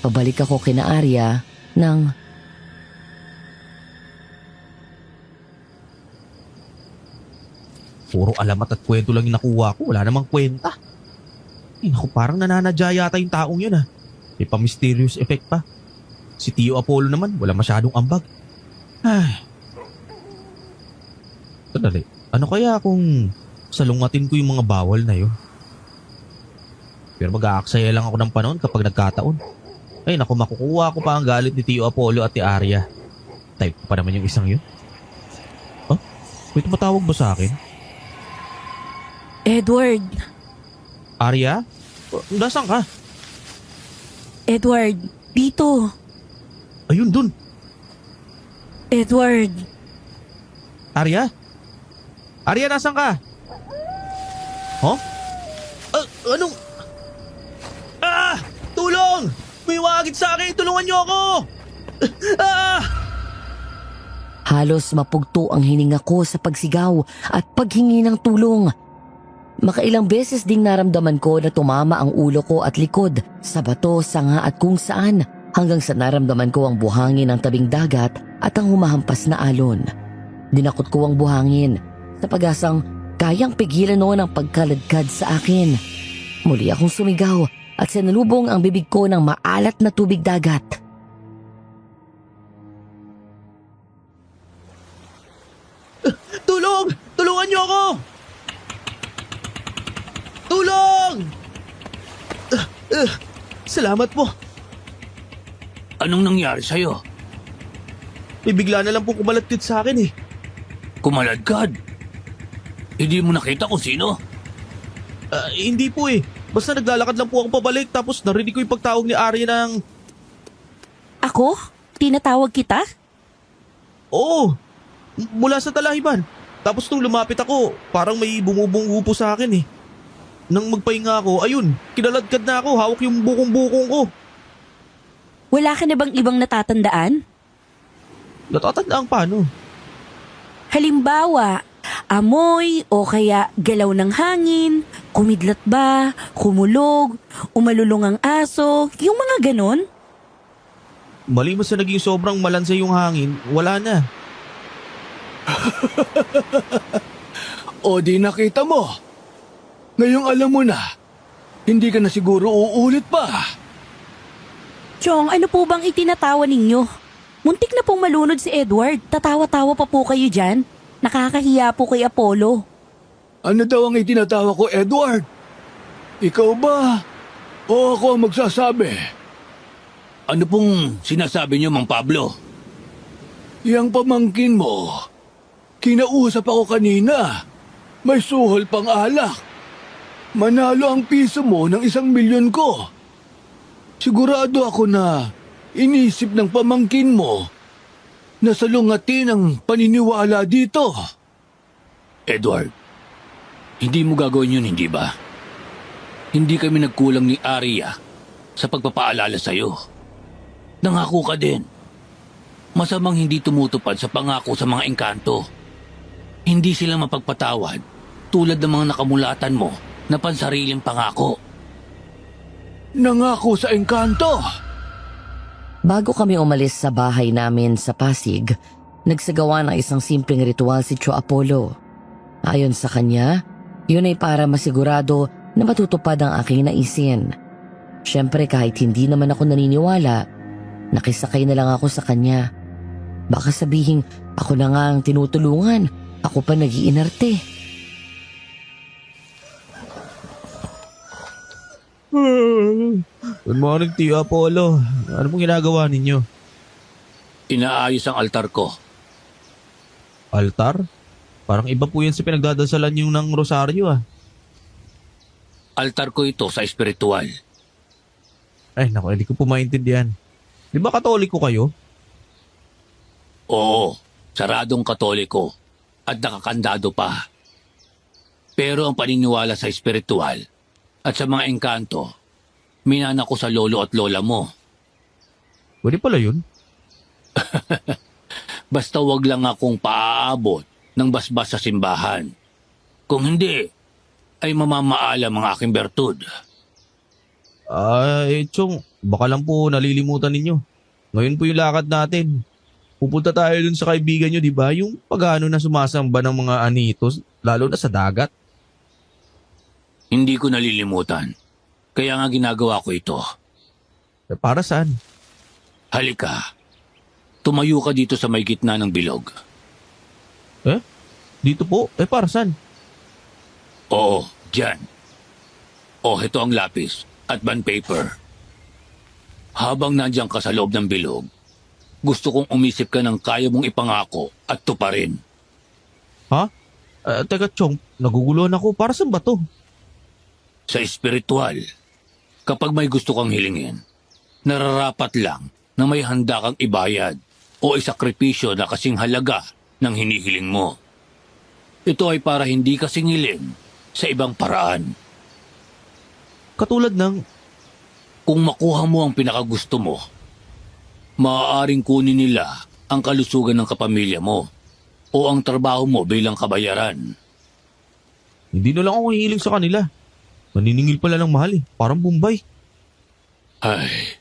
Pabalik ako kina Arya ng Puro alamat at kwento lang yung nakuha ko. Wala namang kwenta. Ay, naku, parang nananadya yata yung taong yun ah. May pa-mysterious effect pa. Si Tio Apollo naman, wala masyadong ambag. Ay. Sandali, ano kaya kung salungatin ko yung mga bawal na yun? Pero mag-aaksaya lang ako ng panahon kapag nagkataon. Ay naku, makukuha ko pa ang galit ni Tio Apollo at ni Arya. Type ko pa naman yung isang yun. Huh? May tumatawag ba sa akin? Edward, Arya? Nasaan ka? Edward, dito. Ayun, dun. Edward, Arya? Arya, nasaan ka? Huh? Anong? Tulong! May wagit sa akin! Tulungan niyo ako! Halos mapugto ang hininga ko sa pagsigaw at paghingi ng tulong. Makailang beses ding naramdaman ko na tumama ang ulo ko at likod sa bato, sanga at kung saan hanggang sa naramdaman ko ang buhangin ng tabing dagat at ang humahampas na alon. Dinakot ko ang buhangin sa pag-asang kayang pigilan noon ang pagkaladkad sa akin. Muli akong sumigaw at sinalubong ang bibig ko ng maalat na tubig dagat. Tulong! Tulungan niyo ako! Tulong! Salamat po. Anong nangyari sa'yo? May bigla na lang po kumalatid sa akin eh. Kumaladkad? Hindi mo nakita kung sino? Hindi po eh. Basta naglalakad lang po ako pabalik tapos narinig ko yung pagtawag ni Arya ng... Ako? Tinatawag kita? Oo, mula sa talahiban. Tapos nung lumapit ako, parang may bumubunggo po sa akin eh. Nang magpahinga ako, ayun, kinaladkad na ako, hawak yung bukong-bukong ko. Wala ka na bang ibang natatandaan? Natatandaan paano? Halimbawa, amoy o kaya galaw ng hangin, kumidlat ba, kumulog, umalulong ang aso, yung mga ganon? Malimas na naging sobrang malansa yung hangin, wala na. O di nakita mo. Ngayong alam mo na, hindi ka na siguro uulit pa. Chong, ano po bang itinatawa ninyo? Muntik na pong malunod si Edward. Tatawa-tawa pa po kayo dyan. Nakakahiya po kay Apollo. Ano daw ang itinatawa ko, Edward? Ikaw ba? O ako ang magsasabi? Ano pong sinasabi niyo, Mang Pablo? Yang pamangkin mo. Kinausap ako kanina. May suhol pang alak. Manalo ang piso mo ng 1,000,000 ko. Sigurado ako na inisip ng pamangkin mo na salungatin ang paniniwala dito. Edward, hindi mo gagawin yun, hindi ba? Hindi kami nagkulang ni Arya sa pagpapaalala sa'yo. Nangako ka din. Masamang hindi tumutupad sa pangako sa mga engkanto. Hindi sila mapagpatawad tulad ng mga nakamulatan mo na pansariling pangako. Nangako sa engkanto! Bago kami umalis sa bahay namin sa Pasig, nagsagawa ng isang simpleng ritual si Tio Apollo. Ayon sa kanya, yun ay para masigurado na matutupad ang aking naisin. Siyempre kahit hindi naman ako naniniwala, nakisakay na lang ako sa kanya. Baka sabihin ako na nga ang tinutulungan, ako pa nag-iinarte. Good morning, Tio Apollo. Ano pong ginagawa ninyo? Inaayos ang altar ko. Altar? Parang iba po yan sa pinagdadasalan yung ng rosaryo ah. Altar ko ito sa espiritual. Ay naku, hindi ko po maintindihan. Di ba katoliko kayo? Oo, saradong katoliko at nakakandado pa. Pero ang paniniwala sa espiritual at sa mga engkanto, minana ko sa lolo at lola mo. Pwede pala yun. Basta wag lang akong paaabot ng basbas sa simbahan. Kung hindi, ay mamamaalam ang aking bertud. Chong, baka lang po nalilimutan ninyo. Ngayon po yung lakad natin. Pupunta tayo dun sa kaibigan nyo, di ba? Yung pagano na sumasamba ng mga anitos, lalo na sa dagat. Hindi ko nalilimutan. Kaya nga ginagawa ko ito. Para saan? Halika. Tumayo ka dito sa may gitna ng bilog. Dito po? Para saan? Oo, dyan. Ito ang lapis at bond paper. Habang nandiyan ka sa loob ng bilog, gusto kong umisip ka ng kaya mong ipangako at tuparin. Ha? Teka, Chong, naguguluhan ako. Para saan ba to? Sa espiritual, kapag may gusto kang hilingin, nararapat lang na may handa kang ibayad o isakripisyo na kasing halaga ng hinihiling mo. Ito ay para hindi ka singilin sa ibang paraan. Katulad ng... Kung makuha mo ang pinakagusto mo, maaaring kunin nila ang kalusugan ng kapamilya mo o ang trabaho mo bilang kabayaran? Hindi na lang ako hihiling sa kanila. Maniningil pala ng mahal eh. Parang Bombay. Ay,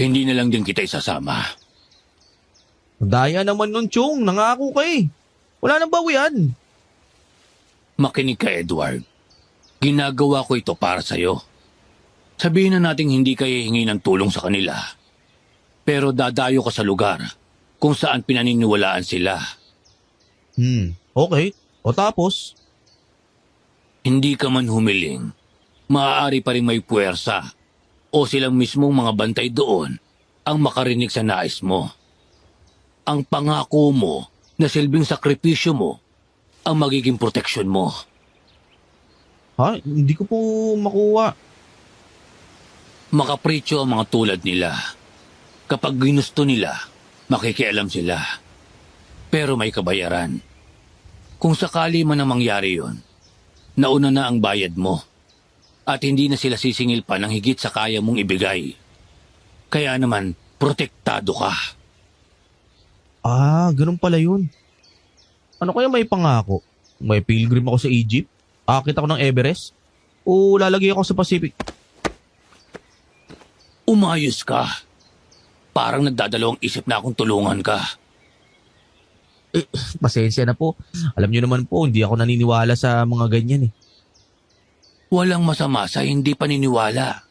hindi na lang din kita isasama. Daya naman nun, Chong. Nangako ka eh. Wala nang bawian. Makinig ka, Edward. Ginagawa ko ito para sa'yo. Sabihin na nating hindi ka hihingi ng tulong sa kanila. Pero dadayo ka sa lugar kung saan pinaniniwalaan sila. Okay. O tapos? Hindi ka man humiling, maaari pa rin may puwersa o silang mismong mga bantay doon ang makarinig sa nais mo. Ang pangako mo na silbing sakripisyo mo ang magiging proteksyon mo. Ha? Hindi ko po makuha. Makapritsyo ang mga tulad nila. Kapag ginusto nila, makikialam sila. Pero may kabayaran. Kung sakali man ang mangyari yon, nauna na ang bayad mo. At hindi na sila sisingil pa ng higit sa kaya mong ibigay. Kaya naman, protektado ka. Ganun pala yun. Ano kaya may pangako? May pilgrim ako sa Egypt? Akit ako ng Everest? O lalagay ako sa Pacific? Umayos ka. Parang nagdadalawang isip na akong tulungan ka. Pasensya na po. Alam niyo naman po, hindi ako naniniwala sa mga ganyan eh. Walang masama sa hindi paniniwala.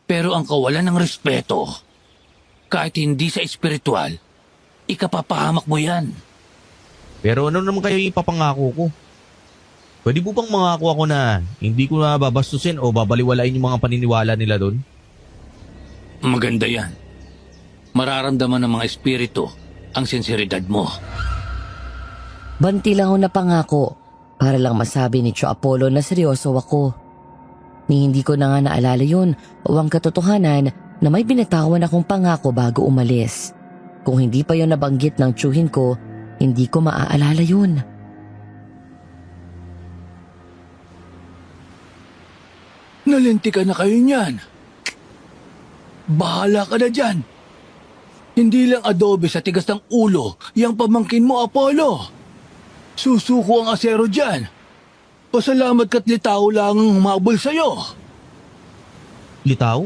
Pero ang kawalan ng respeto, kahit hindi sa espiritual, ikapapahamak mo yan. Pero ano naman kayo ipapangako ko? Pwede po bang mangako ako na hindi ko na babastusin o babaliwalain yung mga paniniwala nila doon? Maganda yan. Mararamdaman ng mga espiritu ang sinseridad mo. Banti lang ako na pangako para lang masabi ni Tio Apollo na seryoso ako. Ni hindi ko na nga naalala yun o ang katotohanan na may binatawan akong pangako bago umalis. Kung hindi pa yun nabanggit ng tiyuhin ko, hindi ko maaalala yun. Nalinti ka na kayo niyan. Bahala ka na dyan. Hindi lang adobe sa tigas ng ulo yang pamangkin mo, Apollo. Susuko ang asero dyan. Pasalamat ka't litaw lang ang humabol sa'yo. Litaw?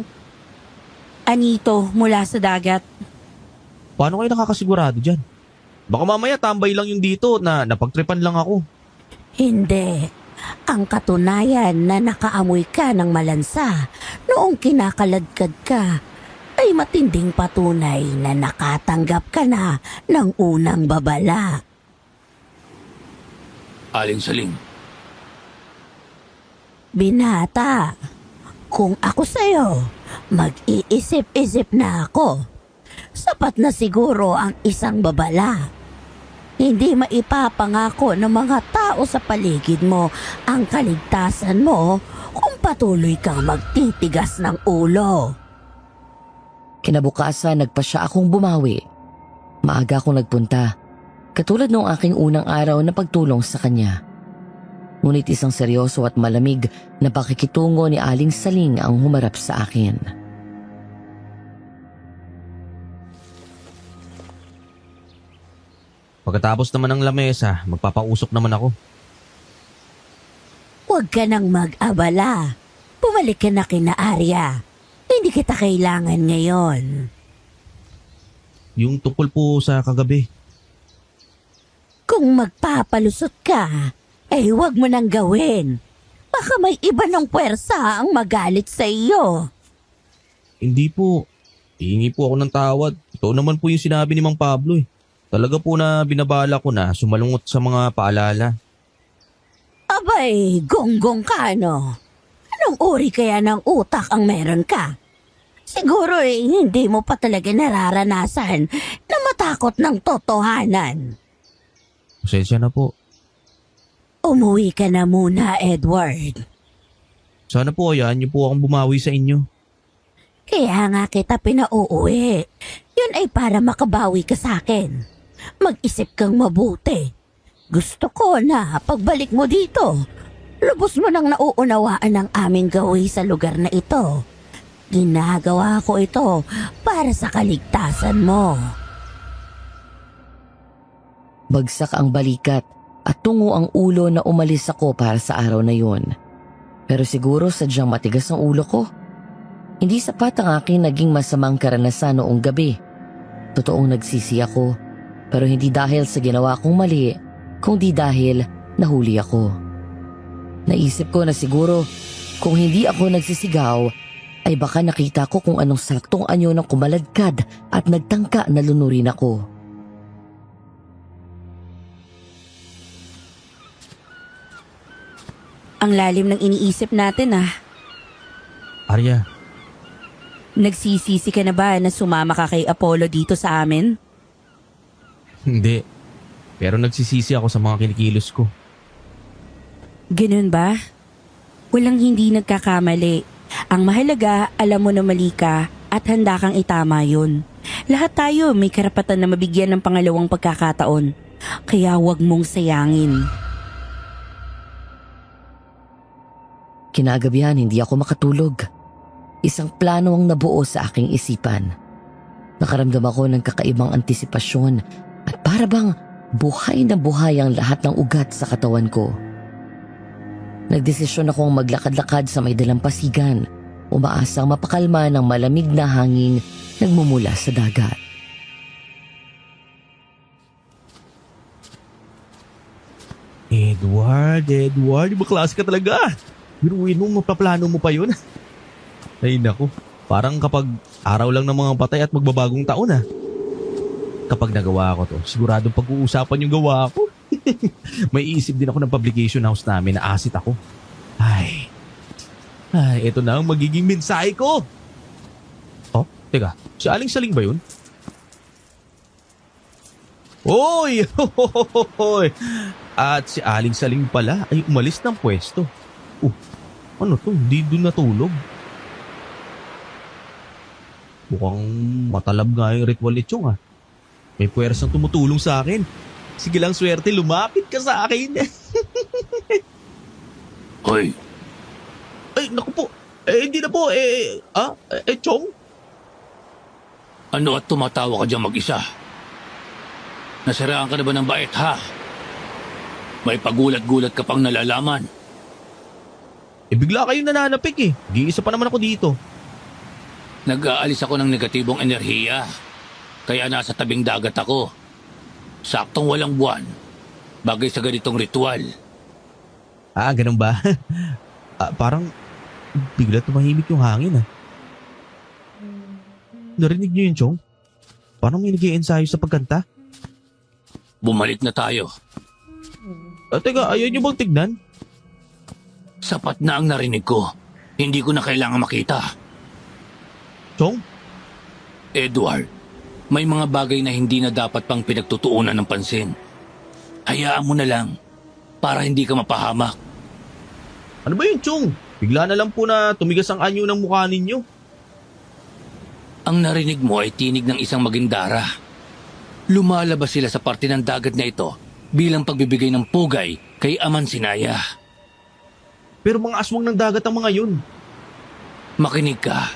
Anito mula sa dagat. Paano kayo nakakasigurado dyan? Baka mamaya tambay lang yung dito na napagtripan lang ako. Hindi. Ang katunayan na nakaamoy ka ng malansa noong kinakaladkad ka ay matinding patunay na nakatanggap ka na ng unang babala. Aling Saling. Binata, kung ako sa'yo, mag-iisip-isip na ako. Sapat na siguro ang isang babala. Hindi maipapangako ng mga tao sa paligid mo ang kaligtasan mo kung patuloy kang magtitigas ng ulo. Kinabukasan nagpasya akong bumawi. Maaga akong nagpunta, katulad noong aking unang araw na pagtulong sa kanya. Ngunit isang seryoso at malamig na pakikitungo ni Aling Saling ang humarap sa akin. Pagkatapos naman ng lamesa, magpapausok naman ako. Huwag ka nang mag-abala. Bumalik ka na kina Arya. Hindi kita kailangan ngayon. Yung tungkol po sa kagabi. Kung magpapalusot ka, eh huwag mo nang gawin. Baka may iba ng puwersa ang magalit sa iyo. Hindi po. Hihingi po ako ng tawad. Ito naman po yung sinabi ni Mang Pablo eh. Talaga po na binabala ko na sumalungot sa mga paalala. Abay, gonggong ka no? Anong uri kaya ng utak ang meron ka? Siguro hindi mo pa talaga nararanasan na matakot ng totohanan. Pasensya na po. Umuwi ka na muna, Edward. Sana po hayaan niyo po akong bumawi sa inyo. Kaya nga kita pinauuwi. Yun ay para makabawi ka sa akin. Mag-isip kang mabuti. Gusto ko na pagbalik mo dito, lubos mo nang nauunawaan ang aming gawi sa lugar na ito. Ginagawa ko ito para sa kaligtasan mo. Bagsak ang balikat at tungo ang ulo na umalis ako para sa araw na yon. Pero siguro sadyang matigas ang ulo ko. Hindi sapat ang aking naging masamang karanasan noong gabi. Totoong nagsisi ako, pero hindi dahil sa ginawa kong mali, kundi dahil nahuli ako. Naisip ko na siguro kung hindi ako nagsisigaw, ay baka nakita ko kung anong saktong anyo ng kumaladkad at nagtangka na lunurin ako. Ang lalim ng iniisip natin ah. Arya, Nagsisisi ka na ba na sumama ka kay Apollo dito sa amin? hindi. Pero nagsisisi ako sa mga kinikilos ko. Ganun ba? Walang hindi nagkakamali. Ang mahalaga, alam mo na mali ka at handa kang itama yun. Lahat tayo may karapatan na mabigyan ng pangalawang pagkakataon. Kaya huwag mong sayangin. Kinagabihan hindi ako makatulog. Isang plano ang nabuo sa aking isipan. Nakaramdam ako ng kakaibang antisipasyon at para bang buhay na buhay ang lahat ng ugat sa katawan ko. Nagdesisyon akong maglakad-lakad sa may dalampasigan, umaasang mapakalma ng malamig na hangin nagmumula sa dagat. Edward, maklase ka talaga. Biruin mo, mapaplano mo pa yun. Ay naku, parang kapag araw lang ng mga patay at magbabagong taon ah. Kapag nagawa ko to, siguradong pag-uusapan yung gawa ko. May isip din ako ng publication house namin na asit ako. Ay, ito na ang magiging mensahe ko. Oh, teka, si Aling Saling ba yun? Oy! Hoy! At si Aling Saling pala ay umalis ng pwesto. Ano to? Hindi doon natulog. Mukhang matalab nga yung ritual ni Chong ah. May puwersang tumutulong sa akin. Sige lang swerte, lumapit ka sa akin. Hoy, Ay, naku po. Hindi na po. Chong? ano at tumatawa ka dyan mag-isa? Nasiraan ka na ba ng bait ha? May pagulat-gulat ka pang nalalaman. Bigla kayong nananapik eh. Giisa pa naman ako dito. Nag-aalis ako ng negatibong enerhiya. Kaya nasa tabing dagat ako. Saktong walang buwan. Bagay sa ganitong ritual. Ganun ba? Parang bigla tumahimik yung hangin ah. Narinig niyo yun, Chong? Parang may nag-i-ensayo sa pagkanta. Bumalik na tayo. Teka, ayaw niyo bang tignan? Sapat na ang narinig ko. Hindi ko na kailangan makita. Chong? Edward, may mga bagay na hindi na dapat pang pinagtutuunan ng pansin. Hayaan mo na lang para hindi ka mapahamak. Ano ba yun, Chong? Bigla na lang po na tumigas ang anyo ng mukha ninyo. Ang narinig mo ay tinig ng isang magindara. Lumalabas sila sa parte ng dagat na ito bilang pagbibigay ng pugay kay Amansinaya. Pero mga aswang ng dagat ang mga yun. Makinig ka.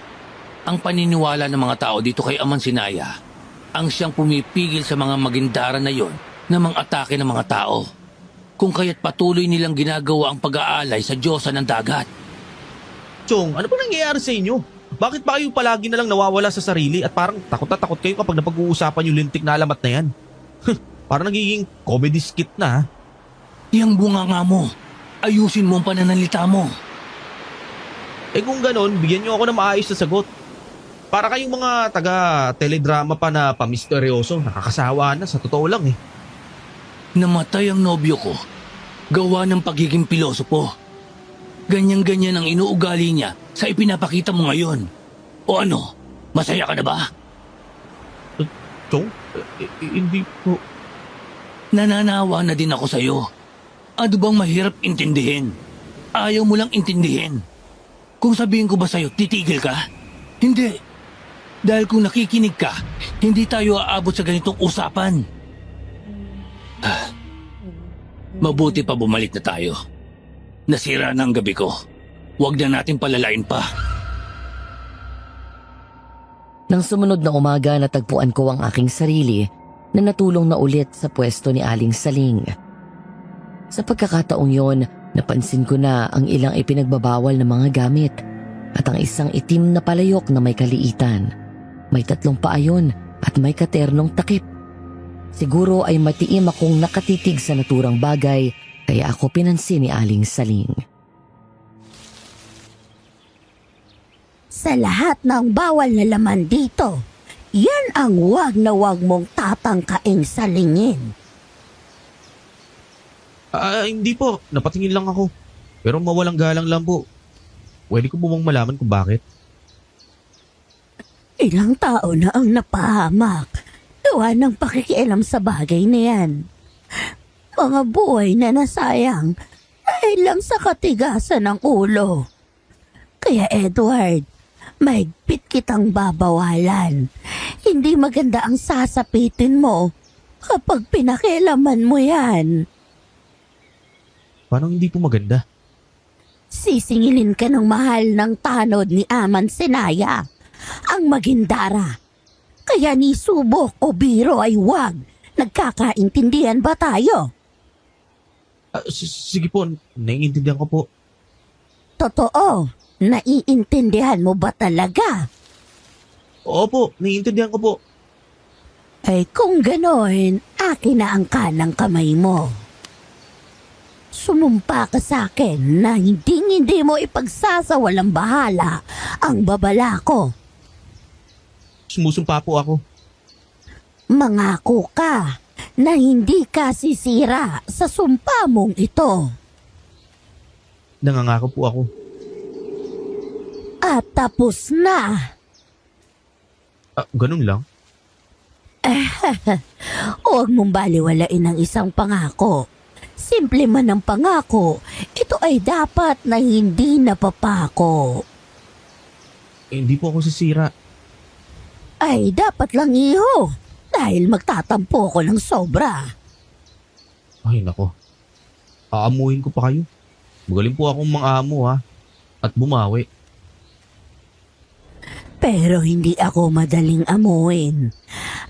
Ang paniniwala ng mga tao dito kay Amansinaya ang siyang pumipigil sa mga magindara na yon na mang-atake ng mga tao. Kung kaya't patuloy nilang ginagawa ang pag-aalay sa Diyosa ng dagat. Chong, ano ba nangyayari sa inyo? Bakit ba kayo palagi na lang nawawala sa sarili at parang takot na takot kayo kapag napag-uusapan yung lintik na alamat na yan? Parang nagiging comedy skit na ha? Yang bunganga mo. Ayusin mo ang pananalita mo. Kung ganon, bigyan niyo ako ng maayos na sagot. Para kayong mga taga-teledrama pa na pamisteryoso, nakakasawa na sa totoo lang eh. Namatay ang nobyo ko. Gawa ng pagiging pilosopo. Ganyan-ganyan ang inuugali niya sa ipinapakita mo ngayon. O ano, masaya ka na ba? Chong, hindi po. Nananawa na din ako sa'yo. Ano bang mahirap intindihin? Ayaw mo lang intindihin. Kung sabihin ko ba sa'yo, titigil ka? Hindi. Dahil kung nakikinig ka, hindi tayo aabot sa ganitong usapan. Mabuti pa bumalik na tayo. Nasira na ang gabi ko. Huwag na natin palalain pa. Nang sumunod na umaga natagpuan ko ang aking sarili na natulong na ulit sa pwesto ni Aling Saling. Sa pagkakataong yon, napansin ko na ang ilang ipinagbabawal na mga gamit at ang isang itim na palayok na may kaliitan. May 3 paa yun at may katernong takip. Siguro ay matiim akong nakatitig sa naturang bagay kaya ako pinansin ni Aling Saling. Sa lahat ng bawal na laman dito, yan ang wag na wag mong tatangkaing salingin. Hindi po. Napatingin lang ako. Pero mawalang galang lang po. Pwede ko bumang malaman kung bakit? Ilang tao na ang napahamak gawa ng pakikialam sa bagay na yan. Mga buhay na nasayang dahil lang sa katigasan ng ulo. Kaya Edward, mahigpit kitang babawalan. Hindi maganda ang sasapitin mo kapag pinakialaman mo yan. Parang hindi po maganda. Sisingilin ka ng mahal ng tanod ni Aman Sinaya, ang Magindara. Kaya ni subok o biro ay wag. Nagkakaintindihan ba tayo? Sige po, naiintindihan ko po. Totoo, naiintindihan mo ba talaga? Opo, naiintindihan ko po. Ay kung gano'n, akin na ang kanang kamay mo. Sumumpa ka sa akin na hindi mo ipagsasawalang bahala ang babala ko. Sumusumpa po ako. Mangako ka na hindi ka sisira sa sumpa mong ito. Nangangako po ako. At tapos na. Ganun lang? Huwag mong baliwalain ang isang pangako. Simple man ang pangako, ito ay dapat na hindi napapako. Hindi po ako sisira. Ay dapat lang iho, dahil magtatampo ko ng sobra. Ay nako. Aamuhin ko pa kayo. Magaling po akong mang-amo ha. At bumawi. Pero hindi ako madaling amuin.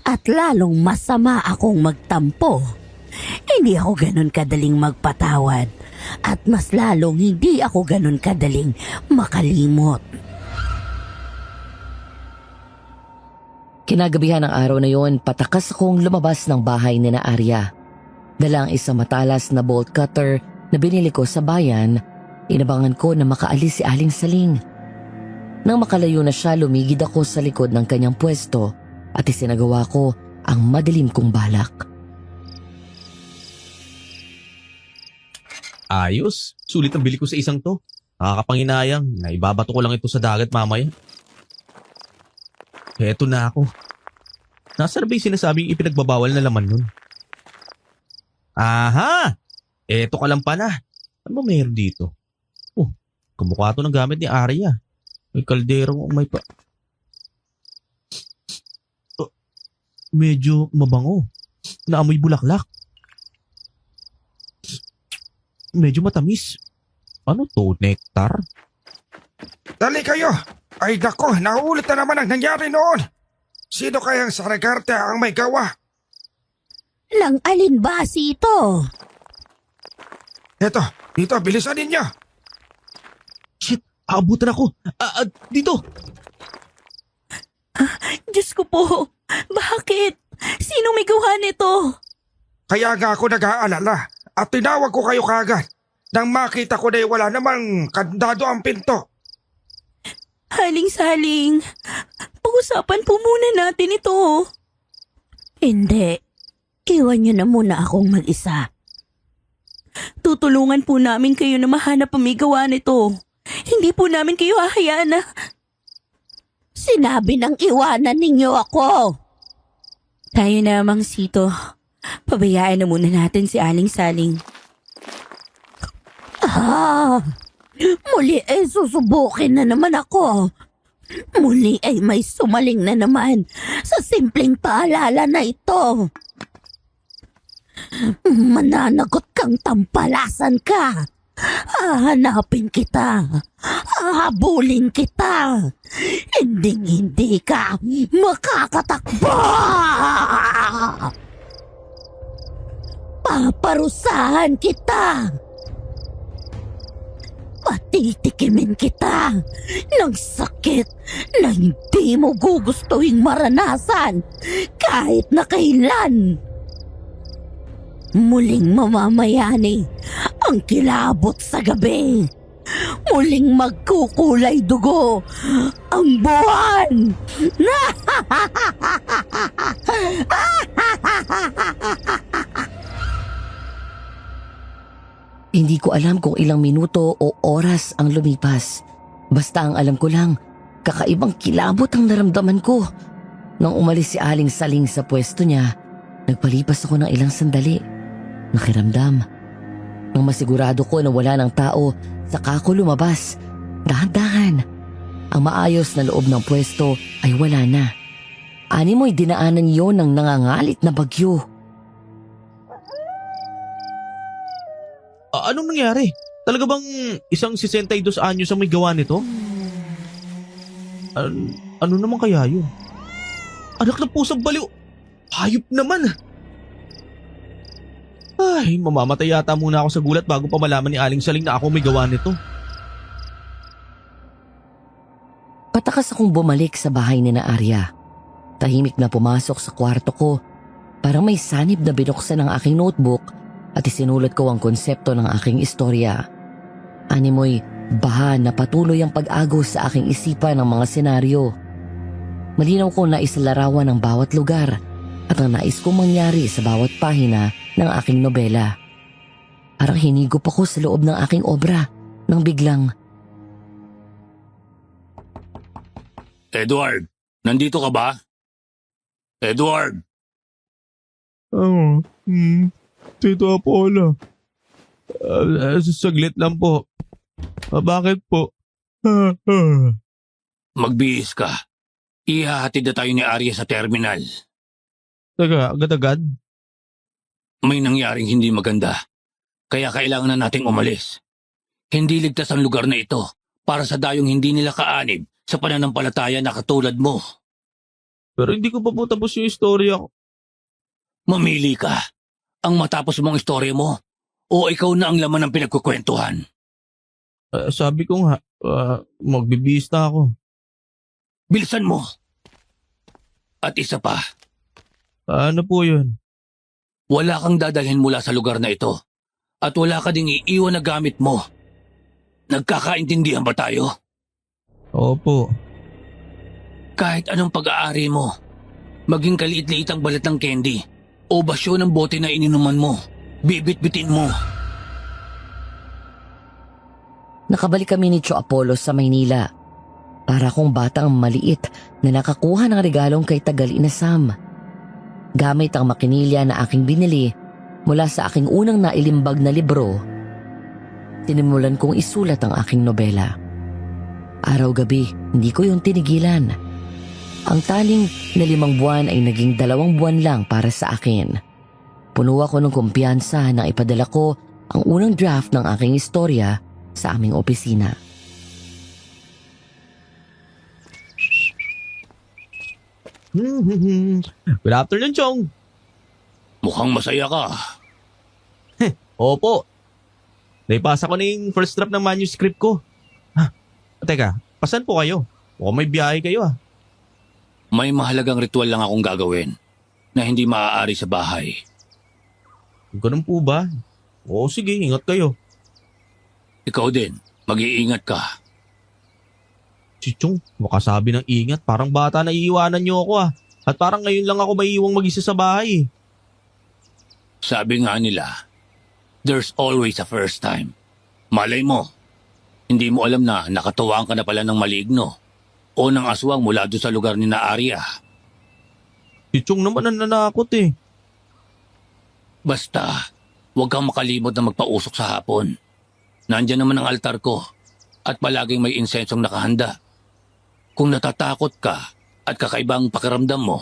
At lalong masama akong magtampo. Hindi ako ganun kadaling magpatawad. At mas lalong hindi ako ganun kadaling makalimot. Kinagabihan ng araw na yon, patakas akong lumabas ng bahay ni na Arya. Dala ang isang matalas na bolt cutter na binili ko sa bayan, inabangan ko na makaalis si Aling Saling. Nang makalayo na siya, lumigid ako sa likod ng kanyang pwesto at isinagawa ko ang madilim kong balak. Ayos. Sulit ang bili ko sa isang to. Nakakapanginayang na ibabato ko lang ito sa dagat mamaya. Heto na ako. Nasaan ba yung sinasabing ipinagbabawal na laman nun? Aha! Eto ka lang pala. Ano ba mayroon dito? Oh, kumukha to ng gamit ni Arya. May kalderong may pa... medyo mabango. Naamoy bulaklak. Medyo matamis. Ano to? Nectar? Dali kayo! Ay nako, naulit na naman ang nangyari noon. Sino kayang Saragarte ang may gawa? Lang alinbasi ito. Eto, dito, bilisan ninyo. Shit! Aabutan ako! Dito! Diyos ko po, bakit? Sino may gawa nito? Kaya nga ako nag-aalala at tinawag ko kayo kagad nang makita ko na wala namang kandado ang pinto. Haling-saling, pag-usapan po muna natin ito. Hindi. Iwan niyo na muna akong mag-isa. Tutulungan po namin kayo na mahanap ang may gawa nito. Hindi po namin kayo hahayaan na... Sinabi ng iwanan ninyo ako. Tayo na, Mang Sito. Pabayaan na muna natin si Aling Saling. Muli ay susubukin na naman ako. Muli ay may sumaling na naman sa simpleng paalala na ito. Mananagot kang tampalasan ka. Hahanapin kita. Hahabulin kita. Hindi ka makakatakbo. Paparusahan kita! Patitikimin kita ng sakit na hindi mo gugustuhin maranasan kahit na kailan. Muling mamamayani ang kilabot sa gabi. Muling magkukulay dugo ang buwan. Hindi ko alam kung ilang minuto o oras ang lumipas. Basta ang alam ko lang, kakaibang kilabot ang naramdaman ko. Nang umalis si Aling Saling sa pwesto niya, nagpalipas ako ng ilang sandali. Nakiramdam. Nang masigurado ko na wala ng tao, saka ako lumabas. Dahan-dahan. Ang maayos na loob ng pwesto ay wala na. Animoy dinaanan yon ng nangangalit na bagyo. Anong nangyari? Talaga bang isang 62 anyos ang may gawa nito? Ano naman kaya yun? Anak ng pusang baliw! Hayop naman! Ay, mamamatay yata muna ako sa gulat bago pa malaman ni Aling Saling na ako may gawa nito. Patakas akong bumalik sa bahay ni na Arya. Tahimik na pumasok sa kwarto ko. Parang may sanib na binuksan ang aking notebook at isinulat ko ang konsepto ng aking istorya. Animoy baha na patuloy ang pag-agos sa aking isipan ng mga senaryo. Malinaw ko na isalarawan ang bawat lugar at ang nais kong mangyari sa bawat pahina ng aking nobela. Parang hinigop ako sa loob ng aking obra nang biglang, Edward, nandito ka ba? Edward! Tito Apollo. Saglit lang po. Bakit po? Magbihis ka. Ihahatid na tayo ni Arya sa terminal. Taga, agad-agad? May nangyaring hindi maganda. Kaya kailangan na nating umalis. Hindi ligtas ang lugar na ito para sa dayong hindi nila kaanib sa pananampalataya na katulad mo. Pero hindi ko pa po tapos yung istorya ko. Mamili ka. Ang matapos mong istorya mo o ikaw na ang laman ng pinagkukwentuhan. Sabi ko nga, magbibihis na ako. Bilisan mo. At isa pa, Ano po yun? wala kang dadalhin mula sa lugar na ito at wala ka ding iiwan na gamit mo. Nagkakaintindihan ba tayo? Opo. Kahit anong pag-aari mo, maging kaliit-liit ang balat ng candy o basyo ng bote na ininuman mo, bibit-bitin mo. nakabalik kami ni Tio Apollo sa Maynila. Para akong batang maliit na nakakuha ng regalong kay Tagal Inasam. Gamit ang makinilya na aking binili mula sa aking unang nailimbag na libro, sinimulan kong isulat ang aking nobela. Araw-gabi, hindi ko yung tinigilan. Ang taling na 5 buwan ay naging 2 buwan lang para sa akin. Puno ako ng kumpiyansa nang ipadala ko ang unang draft ng aking istorya sa aming opisina. Good afternoon, Chong. Mukhang masaya ka. Opo. Naipasa ko na yung first draft ng manuscript ko. Teka, pasan po kayo? Mukhang may biyahe kayo ah. May mahalagang ritual lang akong gagawin na hindi maaari sa bahay. Ganun po ba? Oo, sige, ingat kayo. Ikaw din, mag-iingat ka. Si Chong, makasabi ng ingat, parang bata na iiwanan niyo ako ah. At parang ngayon lang ako maiiwang mag-isa sa bahay. Sabi nga nila, there's always a first time. Malay mo, hindi mo alam na nakatuwaan ka na pala ng maligno o ng aswang mula doon sa lugar ni na Arya. Si Chong naman ang nanakot eh. Basta, huwag kang makalimot na magpausok sa hapon. Nandyan naman ang altar ko at palaging may insensong nakahanda. Kung natatakot ka at kakaibang pakiramdam mo,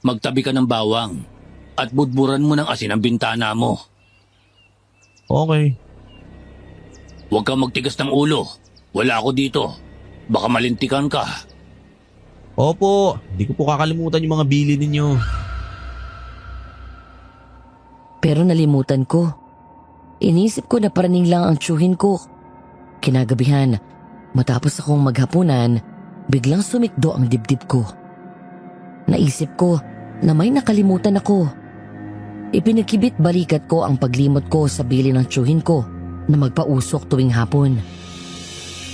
magtabi ka ng bawang at budburan mo ng asin ang bintana mo. Okay. Huwag kang magtigas ng ulo. Wala ako dito. Baka malintikan ka. Opo, hindi ko po kakalimutan yung mga bili ninyo. Pero nalimutan ko. Inisip ko na paraning lang ang tiyuhin ko. Kinagabihan, matapos akong maghapunan, biglang sumikdo ang dibdib ko. Naisip ko na may nakalimutan ako. Ipinagkibit balikat ko ang paglimot ko sa bili ng tiyuhin ko na magpausok tuwing hapon.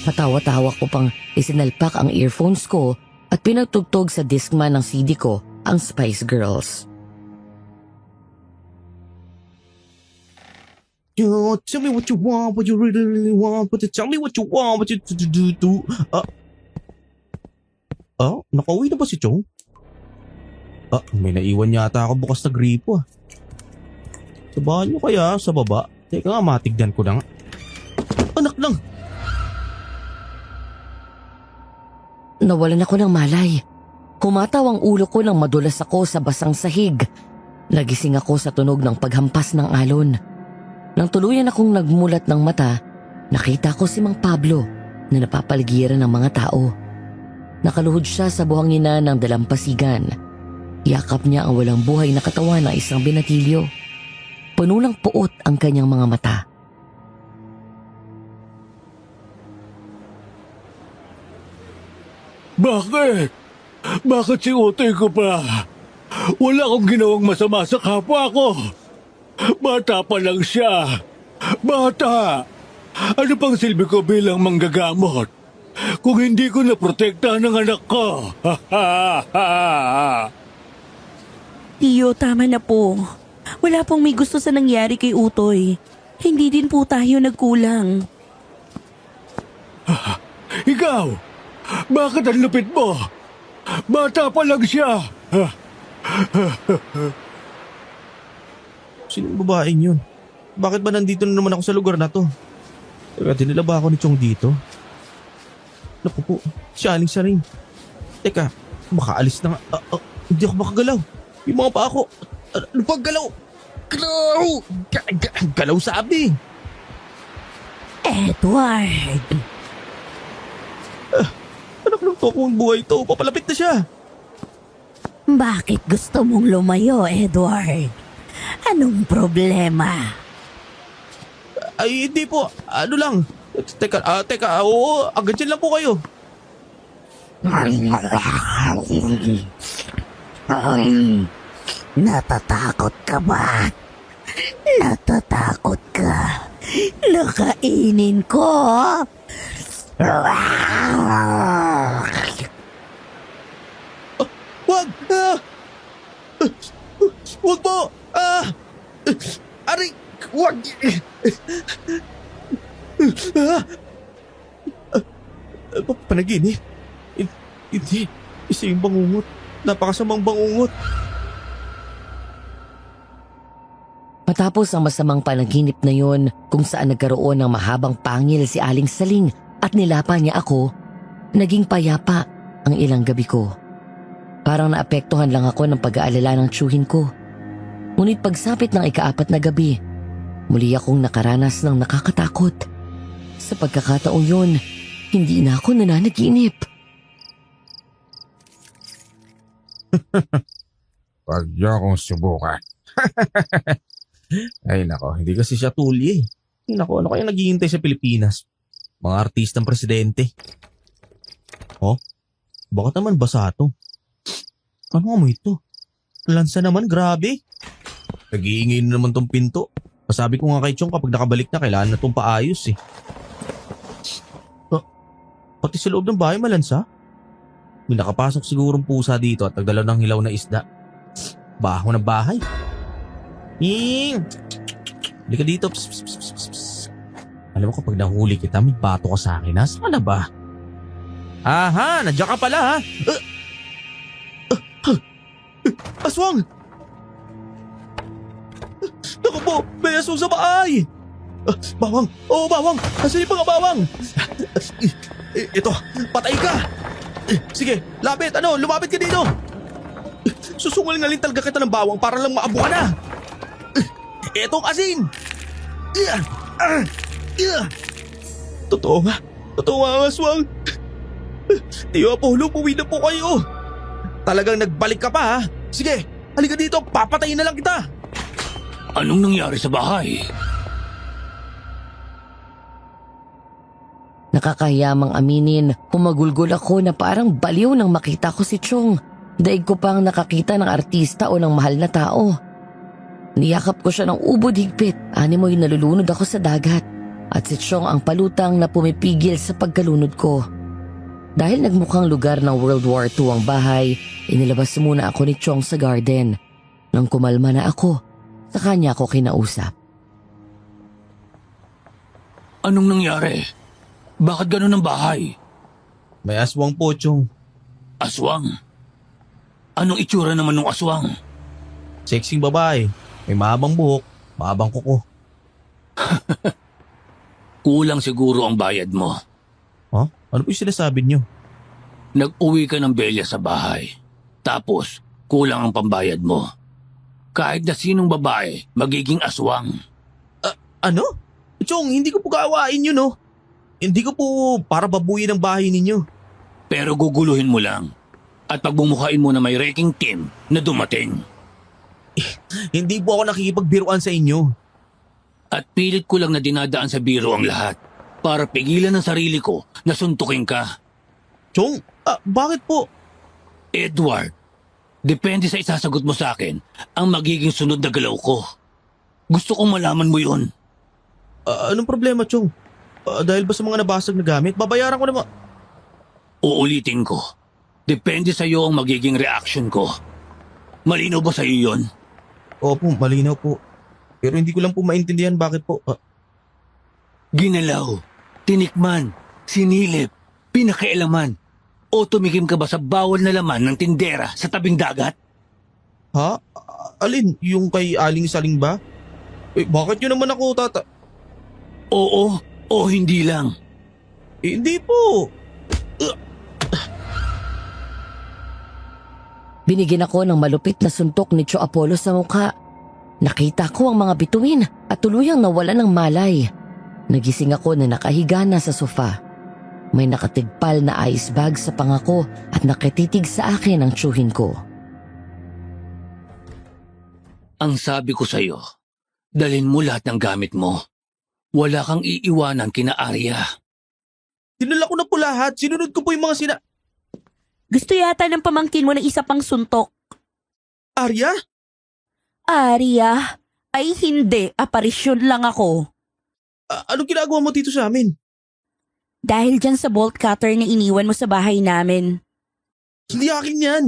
Patawa-tawa ko pang isinalpak ang earphones ko at pinagtugtog sa Discman ng CD ko ang Spice Girls. Yo, tell me what you want, what you really want, but tell me what you want, what you do. Nakauwi na ba si Chong? May naiwan yata ako bukas na gripo ah. Sabahan nyo kaya sa baba? Teka nga, matignan ko na nga. Anak lang! Nawalan ako ng malay. Kumataw ang ulo ko nang madulas ako sa basang sahig. Nagising ako sa tunog ng paghampas ng alon. Nang tuluyan akong nagmulat ng mata, nakita ko si Mang Pablo na napapaligiran ng mga tao. Nakaluhod siya sa buhangina ng dalampasigan. Yakap niya ang walang buhay na katawan ng isang binatilyo. Puno ng puot ang kanyang mga mata. Bakit? Bakit si Utoy ko pa? Wala akong ginawang masama sa kapwa ko. Bata pa lang siya. Bata! Ano pang silbi ko bilang manggagamot kung hindi ko naprotektahan ng anak ko? Tiyo, tama na po. Wala pong may gusto sa nangyari kay Utoy. Hindi din po tayo nagkulang. Ikaw! Bakit ang lupit mo? Bata pa lang siya. Sinong babaeng yun? Bakit ba nandito na naman ako sa lugar na to? Teka, dinala ba ako ni Chong dito? Naku po, si Aling Saring. Teka, makaalis na nga. Hindi ako makagalaw. Yung mga pa ako. Ano pang galaw? Galaw! Galaw sabi! Edward! Anak ng tokong buhay to, papalapit na siya. Bakit gusto mong lumayo, Edward? Anong problema? Ay, hindi po. Ano lang. Teka, oo, agad dyan lang po kayo. Natatakot ka ba? Natatakot ka? Nakainin ko? Wag! Wag po! Aray! Wag! Panaginip? Hindi. Isa yung bangungot. Napakasamang bangungot. Matapos ang masamang panaginip na yon kung saan nagkaroon ng mahabang pangil si Aling Saling at nilapa niya ako, naging payapa ang ilang gabi ko. Parang naapektuhan lang ako ng pag-aalala ng tiyuhin ko. Ngunit pagsapit ng ika-4 na gabi, muli akong nakaranas ng nakakatakot. Sa pagkakataong yon, hindi na ako nananaginip. Huwag niyo akong subukan. Ay nako, hindi kasi siya tuli eh. Ay nako, ano kaya naghihintay sa Pilipinas? Mga artistang presidente. Oh, bakit naman basa to? Ano mo ito? Lansa naman, grabe. Nag-iingay na naman tong pinto. Pasabi ko nga kay Chong kapag nakabalik na kailangan na tong paayos eh. Pati sa loob ng bahay malansa? May nakapasok sigurong pusa dito at nagdala ng hilaw na isda. Baho ng bahay. Halika dito. Psst, psst, psst, psst, psst. Alam mo kapag nahuli kita, may bato ka sa akin. Nasaan ka na ba? Aha, nandiyan ka pala ha. Aswang! Naku po, may aswang sa bahay! Bawang! Oo, bawang! Asan yung mga bawang? Ito, patay ka! Sige, lapit! Lumapit ka dito! Susungaling talaga kita ng bawang para lang maabo ka na! Etong asin! Totoo nga ang aswang! Tiyo Apollo, puwi na po kayo! Talagang nagbalik ka pa ha? Sige, halika dito, papatayin na lang kita! Anong nangyari sa bahay? Nakakahiyamang aminin, humagulgol ako na parang baliw nang makita ko si Chong. Daig ko pang nakakita ng artista o ng mahal na tao. Niyakap ko siya ng ubod higpit, animoy nalulunod ako sa dagat. At si Chong ang palutang na pumipigil sa pagkalunod ko. Dahil nagmukhang lugar ng World War II ang bahay, inilabas muna ako ni Chong sa garden. Nang kumalma na ako, sa kanya ako kinausap. Anong nangyari? Bakit ganun ang bahay? May aswang po, Chong. Aswang? Anong itsura naman ng aswang? Sexing babae. May mahabang buhok, mahabang kuko. Kulang siguro ang bayad mo. Huh? Ano po yung sinasabi niyo? Nag-uwi ka ng belya sa bahay. Tapos, kulang ang pambayad mo. Kahit na sinong babae, magiging aswang. Ano? Chong, hindi ko po kaawain yun, no? Hindi ko po para babuyin ang bahay ninyo. Pero guguluhin mo lang. At pagbumukain mo na may wrecking team na dumating. Hindi po ako nakikipagbiruan sa inyo. At pilit ko lang na dinadaan sa biro ang lahat. Para pigilan ang sarili ko na suntukin ka. Chong, bakit po? Edward, depende sa isasagot mo sa akin ang magiging sunod na galaw ko. Gusto kong malaman mo yun. Anong problema, Chong? Dahil ba sa mga nabasag na gamit, babayaran ko naman. Uulitin ko. Depende sa iyo ang magiging reaction ko. Malinaw ba sa iyo yun? Opo, malinaw po. Pero hindi ko lang po maintindihan bakit po. Ginalaw, tinikman, sinilip, pinakialaman, o tumikim ka ba sa bawal na laman ng tindera sa tabing dagat? Ha? Alin? Yung kay Aling Saling ba? Bakit yun naman ako, tata? Oo o hindi lang. Hindi po. Binigyan ako ng malupit na suntok ni Cho Apollo sa mukha. Nakita ko ang mga bituin at tuluyang nawala ng malay. Nagising ako na nakahiga na sa sofa. May nakatigpal na ice bag sa pangako at nakatitig sa akin ang tsuhin ko. Ang sabi ko sa iyo, dalhin mo lahat ng gamit mo. Wala kang iiwanan kina Arya. Dinala ko na po lahat. Sinunod ko po yung mga Gusto yata ng pamangkin mo ng isa pang suntok. Arya? Arya? Ay hindi, aparisyon lang ako. Anong ginagawa mo dito sa amin? Dahil dyan sa bolt cutter na iniwan mo sa bahay namin. Hindi akin yan.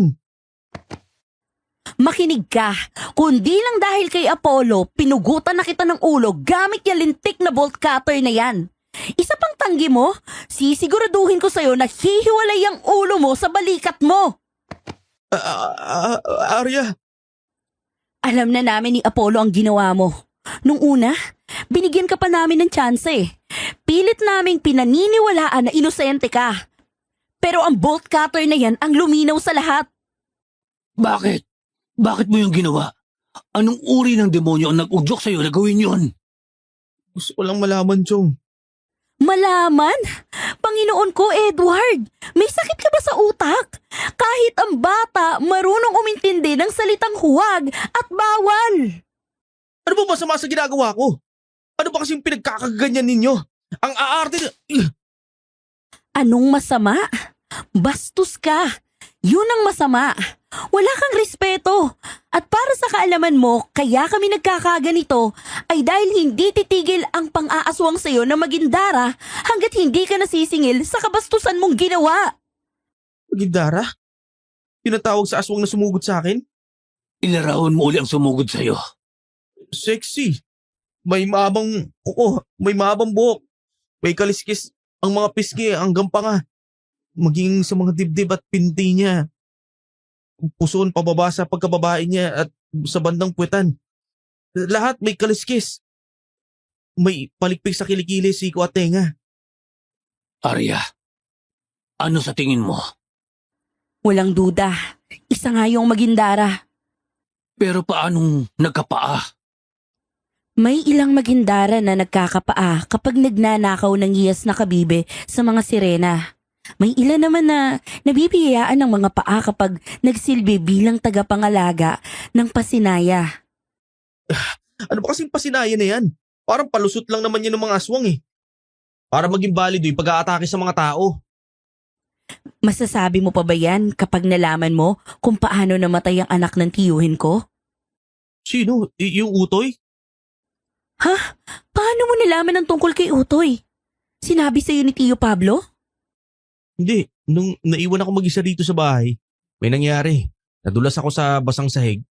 Makinig ka, kundi lang dahil kay Apollo, pinugutan na kita ng ulo gamit yung lintik na bolt cutter na yan. Isa pang tanggi mo, sisiguraduhin ko sa'yo na hihiwalay ang ulo mo sa balikat mo. Arya? Alam na namin ni Apollo ang ginawa mo. Nung una, binigyan ka pa namin ng tsansa eh. Pilit naming pinaniniwalaan na inosente ka. Pero ang bolt cutter na yan ang luminaw sa lahat. Bakit? Bakit mo yung ginawa? Anong uri ng demonyo ang nag-udyok sa'yo na gawin yun? Gusto ko lang malaman, Chong. Malaman? Panginoon ko, Edward, may sakit ka ba sa utak? Kahit ang bata, marunong umintindi ng salitang huwag at bawal. Ano ba masama sa ginagawa ko? Ano ba kasing pinagkakaganyan ninyo? Ang aarte Anong masama? Bastos ka. Yun ang masama. Wala kang respeto. At para sa kaalaman mo, kaya kami nagkakaganito ay dahil hindi titigil ang pang-aaswang sa'yo na magindara hanggat hindi ka nasisingil sa kabastusan mong ginawa. Gindara? Tinatawag sa aswang na sumugod sa akin? Ilarawan mo uli ang sumugod sa'yo. Sexy. May mahabang kuko, may mahabang buhok. May kaliskis ang mga pisngi hanggang panga. Maging sa mga dibdib at pinti niya. Puson pababa sa pagkababae niya at sa bandang puwetan. Lahat may kaliskis. May palikpik sa kilikili, siko at tenga. Arya, ano sa tingin mo? Walang duda. Isa nga yung magindara. Pero paanong nagkapaa? May ilang magindara na nagkakapaa kapag nagnanakaw ng iyas na kabibe sa mga sirena. May ilan naman na nabibiyayaan ng mga paa kapag nagsilbi bilang tagapangalaga ng pasinaya. Ano ba kasing pasinaya na yan? Parang palusot lang naman yan ng mga aswang eh. Para maging valido yung pag-aatake sa mga tao. Masasabi mo pa ba yan kapag nalaman mo kung paano namatay ang anak ng tiyuhin ko? Sino? Yung utoy? Paano mo nalaman ang tungkol kay Utoy? Sinabi sa'yo ni Tio Pablo? Hindi. Nung naiwan ako mag-isa dito sa bahay, may nangyari. Nadulas ako sa basang sahig.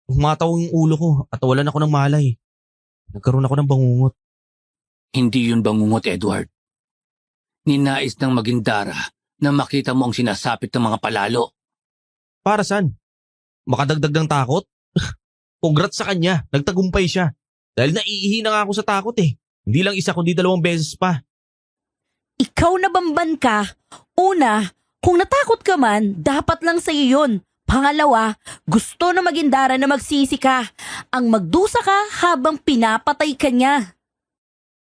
Humataw yung ulo ko at walan ako ng malay. Nagkaroon ako ng bangungot. Hindi yun bangungot, Edward. Ninais ng maging Dara na makita mo ang sinasapit ng mga palalo. Para saan? Makadagdag ng takot? Congrats sa kanya. Nagtagumpay siya. Dahil naiihi na nga ako sa takot eh. Hindi lang isa kundi 2 beses pa. Ikaw na bamban ka. Una, kung natakot ka man, dapat lang sa'yo yun. Pangalawa, gusto na maging Dara na magsisi ka. Ang magdusa ka habang pinapatay ka niya.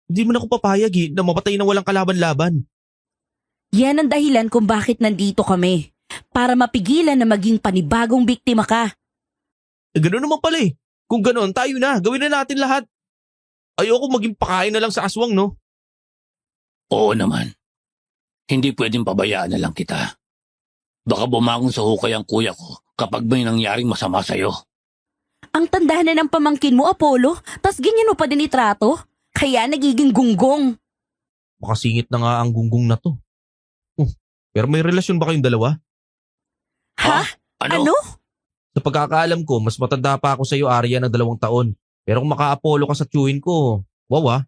Hindi mo na ako papayag eh, na mapatay na walang kalaban-laban. Yan ang dahilan kung bakit nandito kami. Para mapigilan na maging panibagong biktima ka. Gano'n naman pala eh. Kung gano'n, tayo na. Gawin na natin lahat. Ayoko maging pakain na lang sa aswang, no? Oo naman. Hindi pwedeng pabayaan na lang kita. Baka bumangon sa hukay ang kuya ko kapag may nangyaring masama sa'yo. Ang tanda na ng pamangkin mo, Apollo, tas ganyan mo pa din itrato. Kaya nagiging gunggong. Makasingit na nga ang gunggong na to. Pero may relasyon ba kayong dalawa? Ha? Ano? Sa pagkakaalam ko, mas matanda pa ako sa iyo, Arya, ng 2 taon. Pero kung maka-Apollo ka sa tiyuhin ko, wawa.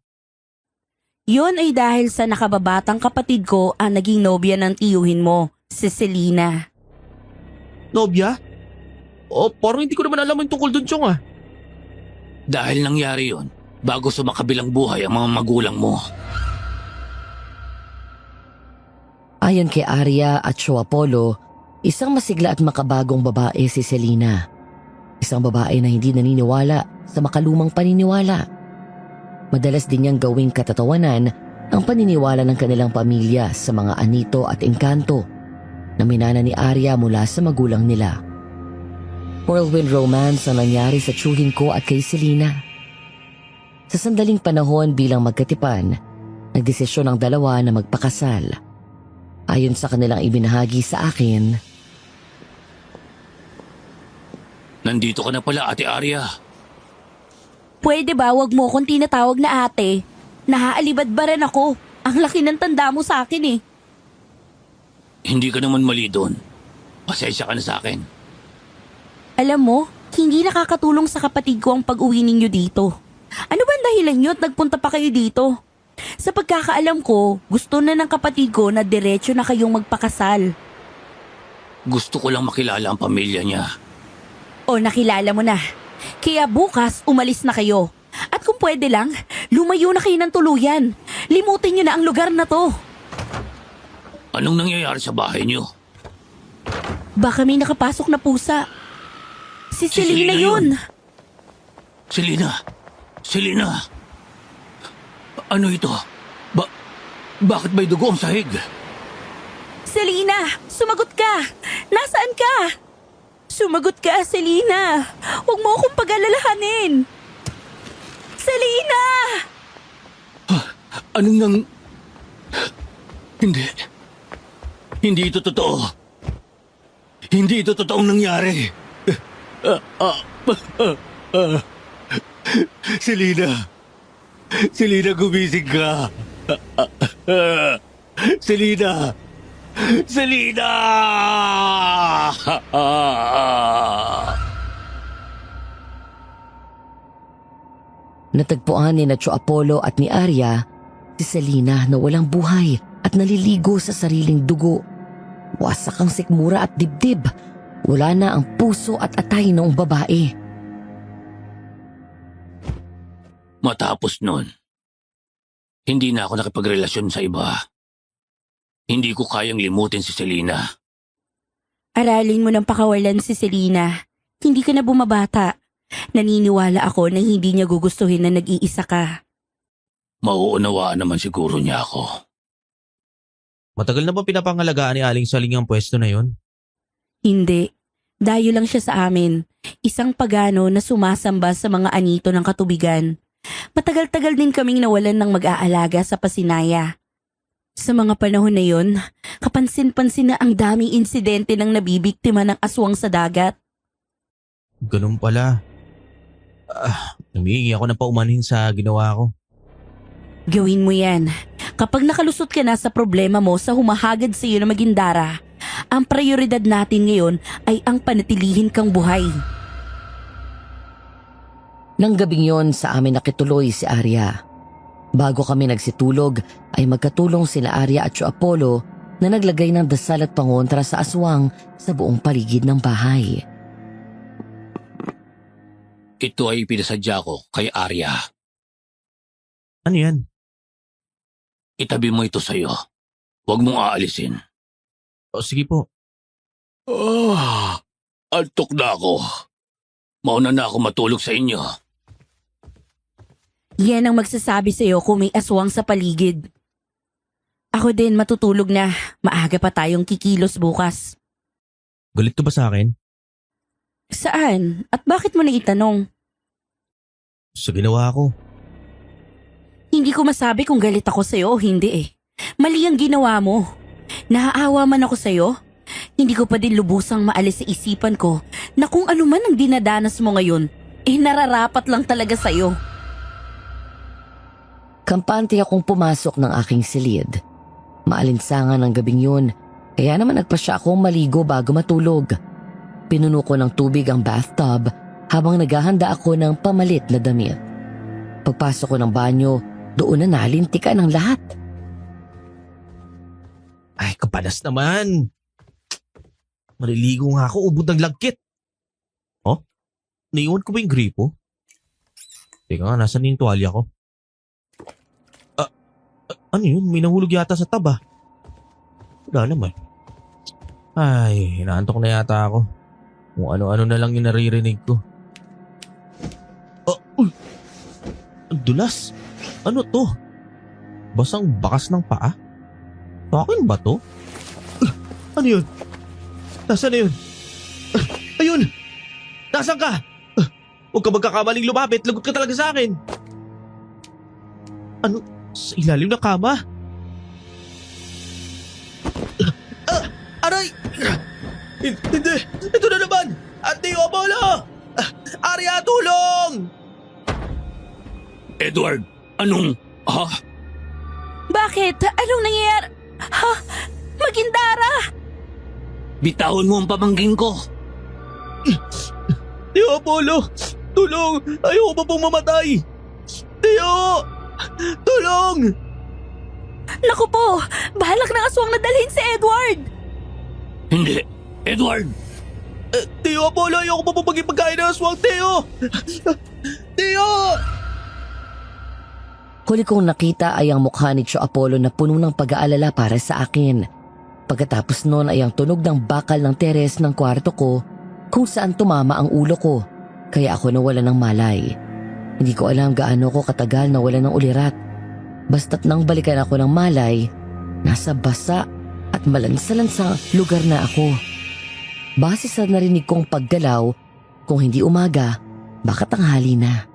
Yun ay dahil sa nakababatang kapatid ko ang naging nobya ng tiyuhin mo, si Selena. Nobya? Parang hindi ko naman alam yung tungkol dun, Chong ah. Dahil nangyari yon bago sumakabilang buhay ang mga magulang mo. Ayon kay Arya at Apollo, isang masigla at makabagong babae si Selena. Isang babae na hindi naniniwala sa makalumang paniniwala. Madalas din niyang gawing katatawanan ang paniniwala ng kanilang pamilya sa mga anito at engkanto na minana ni Arya mula sa magulang nila. Whirlwind romance ang nangyari sa tiyuhin ko at kay Selena. Sa sandaling panahon bilang magkatipan, nagdesisyon ang dalawa na magpakasal. Ayon sa kanilang ibinahagi sa akin, Nandito ka na pala, Ate Arya. Pwede ba wag mo akong tinatawag na ate? Naaalibad ba rin ako? Ang laki ng tanda mo sa akin eh. Hindi ka naman mali doon. Pasensya ka na sa akin. Alam mo, hindi nakakatulong sa kapatid ko ang pag-uwi ninyo dito. Ano ba ang dahilan nyo at nagpunta pa kayo dito? Sa pagkakaalam ko, gusto na ng kapatid ko na diretso na kayong magpakasal. Gusto ko lang makilala ang pamilya niya. O nakilala mo na. Kaya bukas umalis na kayo. At kung pwede lang, lumayo na kayo ng tuluyan. Limutin nyo na ang lugar na to. Anong nangyayari sa bahay niyo? Baka may nakapasok na pusa. Si Si Selena Selena yun. Selena! Selena! Ano ito? Bakit may dugo ang sahig? Selena, sumagot ka! Nasaan ka? Sumagot ka, Selena! Huwag mo akong pag-alalahanin! Selena! Anong nang... Hindi. Hindi ito totoo. Hindi ito totoong nangyari. Selena! Selena, gumising ka! Selena! Selena! natagpuan ni Apollo at ni Arya si Selena na walang buhay at naliligo sa sariling dugo. Wasak ang sikmura at dibdib. Wala na ang puso at atay ng babae. Matapos nun, hindi na ako nakipagrelasyon sa iba. Hindi ko kayang limutin si Selena. Aralin mo ng pakawalan si Selena. Hindi ka na bumabata. Naniniwala ako na hindi niya gugustuhin na nag-iisa ka. Mauunawaan naman siguro niya ako. Matagal na ba pinapangalagaan ni Aling Saling ang pwesto na yon? Hindi. Dayo lang siya sa amin. isang pagano na sumasamba sa mga anito ng katubigan. Matagal-tagal din kaming nawalan ng mag-aalaga sa Pasinaya. Sa mga panahon na yon, kapansin-pansin na ang daming insidente ng nabibiktima ng aswang sa dagat. Ganun pala. Humihingi ako ng paumanhin sa ginawa ko. Gawin mo yan. Kapag nakalusot ka na sa problema mo sa humahagad sa iyo na magindara, ang prioridad natin ngayon ay ang panatilihin kang buhay. Nang gabing yon sa amin nakituloy si Arya. Bago kami nagsitulog ay magkatulong sila Arya at Tio Apollo na naglagay ng dasal at pangontra sa aswang sa buong paligid ng bahay. Ito ay pinasadya ko kay Arya. Ano yan? Itabi mo ito sa'yo. Huwag mong aalisin. O sige po. Antok na ako. Mauna na ako matulog sa inyo. Yan ang magsasabi sa iyo kung may aswang sa paligid. Ako din matutulog na. Maaga pa tayong kikilos bukas. Galit ka ba sa akin? Saan? At bakit mo na itanong? Sa ginawa ko. Hindi ko masabi kung galit ako sa'yo o hindi eh. Mali ang ginawa mo. Naaawa man ako sa'yo. Hindi ko pa din lubusang maalis sa isipan ko na kung ano man ang dinadanas mo ngayon, nararapat lang talaga sa'yo. Kampante akong pumasok ng aking silid. Maalinsangan ang gabing yun, kaya naman nagpasya akong maligo bago matulog. Pinuno ko ng tubig ang bathtub habang naghahanda ako ng pamalit na damit. Pagpasok ko ng banyo, doon na nalintikan ang lahat. Ay, kapalas naman. Maliligo nga ako, ubod ng lagkit. Oh? Naiwan ko ba yung gripo? Teka nga, nasan yung tuwalya ko? Ano yun? May nahulog yata sa taba. Wala naman. Ay, inaantok na yata ako. Kung ano-ano na lang yung naririnig ko. Ang dulas. Ano to? Basang bakas ng paa? Sa akin ba to? Ano yun? Nasaan na yun? Ayun! Nasaan ka? Huwag ka magkakamaling lumapit. Lagot ka talaga sa akin. Ano? Sa ilalim ng kama? Aray! Hindi! Ito na naman! Ate Apollo! Arya, tulong! Edward, anong... Bakit? Anong nangyayari? Ha? Magindara! Bitawan mo ang pamangkin ko. Tio Apollo! Tulong! Ayoko pa pong mamatay! Tio! Tulong! Naku po! Bahalak ng aswang na dalhin si Edward! Hindi, Edward! Tio Apollo! Ayoko pa pong maging pagkain ng aswang! Tio! Tio! Huli kong nakita ay ang mukha ni Tio Apollo na puno ng pag-aalala para sa akin. Pagkatapos noon ay ang tunog ng bakal ng teres ng kwarto ko kung saan tumama ang ulo ko, kaya ako nawala ng malay. Hindi ko alam gaano ko katagal nawala ng ulirat. Basta't nang balikan ako ng malay, nasa basa at malansa-lansang lugar na ako. Base sa narinig kong paggalaw, kung hindi umaga, baka tanghali na.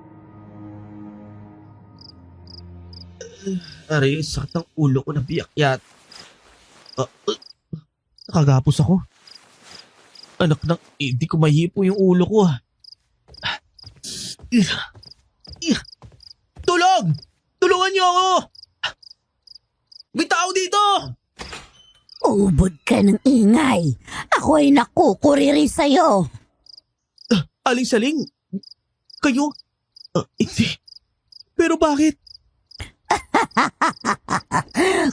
Aray, sakit ng ulo ko na biyakyat. Nakagapos ako. Anak ng, hindi ko mahipo yung ulo ko. Tulong! Tulungan niyo ako! May tao dito! Ubod ka ng ingay. Ako ay nakukuriri sa'yo. Aling-saling? Kayo? Hindi. Pero bakit?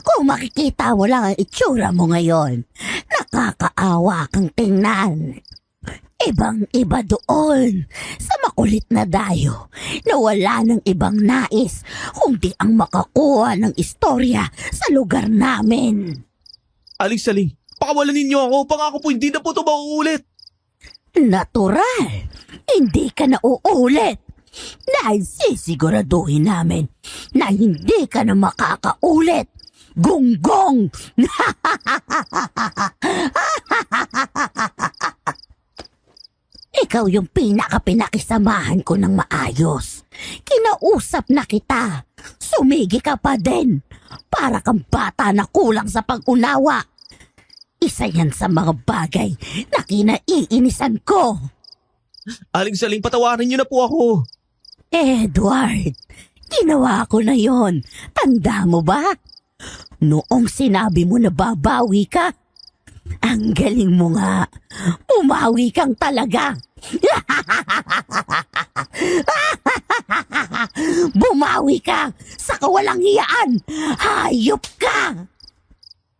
Kung makikita mo lang ang itsura mo ngayon, nakakaawa kang tingnan. Ibang-iba doon sa makulit na dayo na wala ng ibang nais kundi ang makakuha ng istorya sa lugar namin. Aling-saling, pakawalan ninyo ako. Pangako po, hindi na po ito mauulit. Natural, hindi ka na uulit. Dahil sisiguraduhin namin na hindi ka na makakaulit. Gunggong! ikaw yung pinakapinakisamahan ko ng maayos. Kinausap na kita. Sumigi ka pa din. Para kang bata na kulang sa pag-unawa. Isa yan sa mga bagay na kinaiinisan ko. Aling Saling, patawarin niyo na po ako. Edward, ginawa ko na yon. Tanda mo ba? Noong sinabi mo na babawi ka, ang galing mo nga. Umawi kang talaga. Bumawi ka sa kawalang hiyaan. Hayop ka.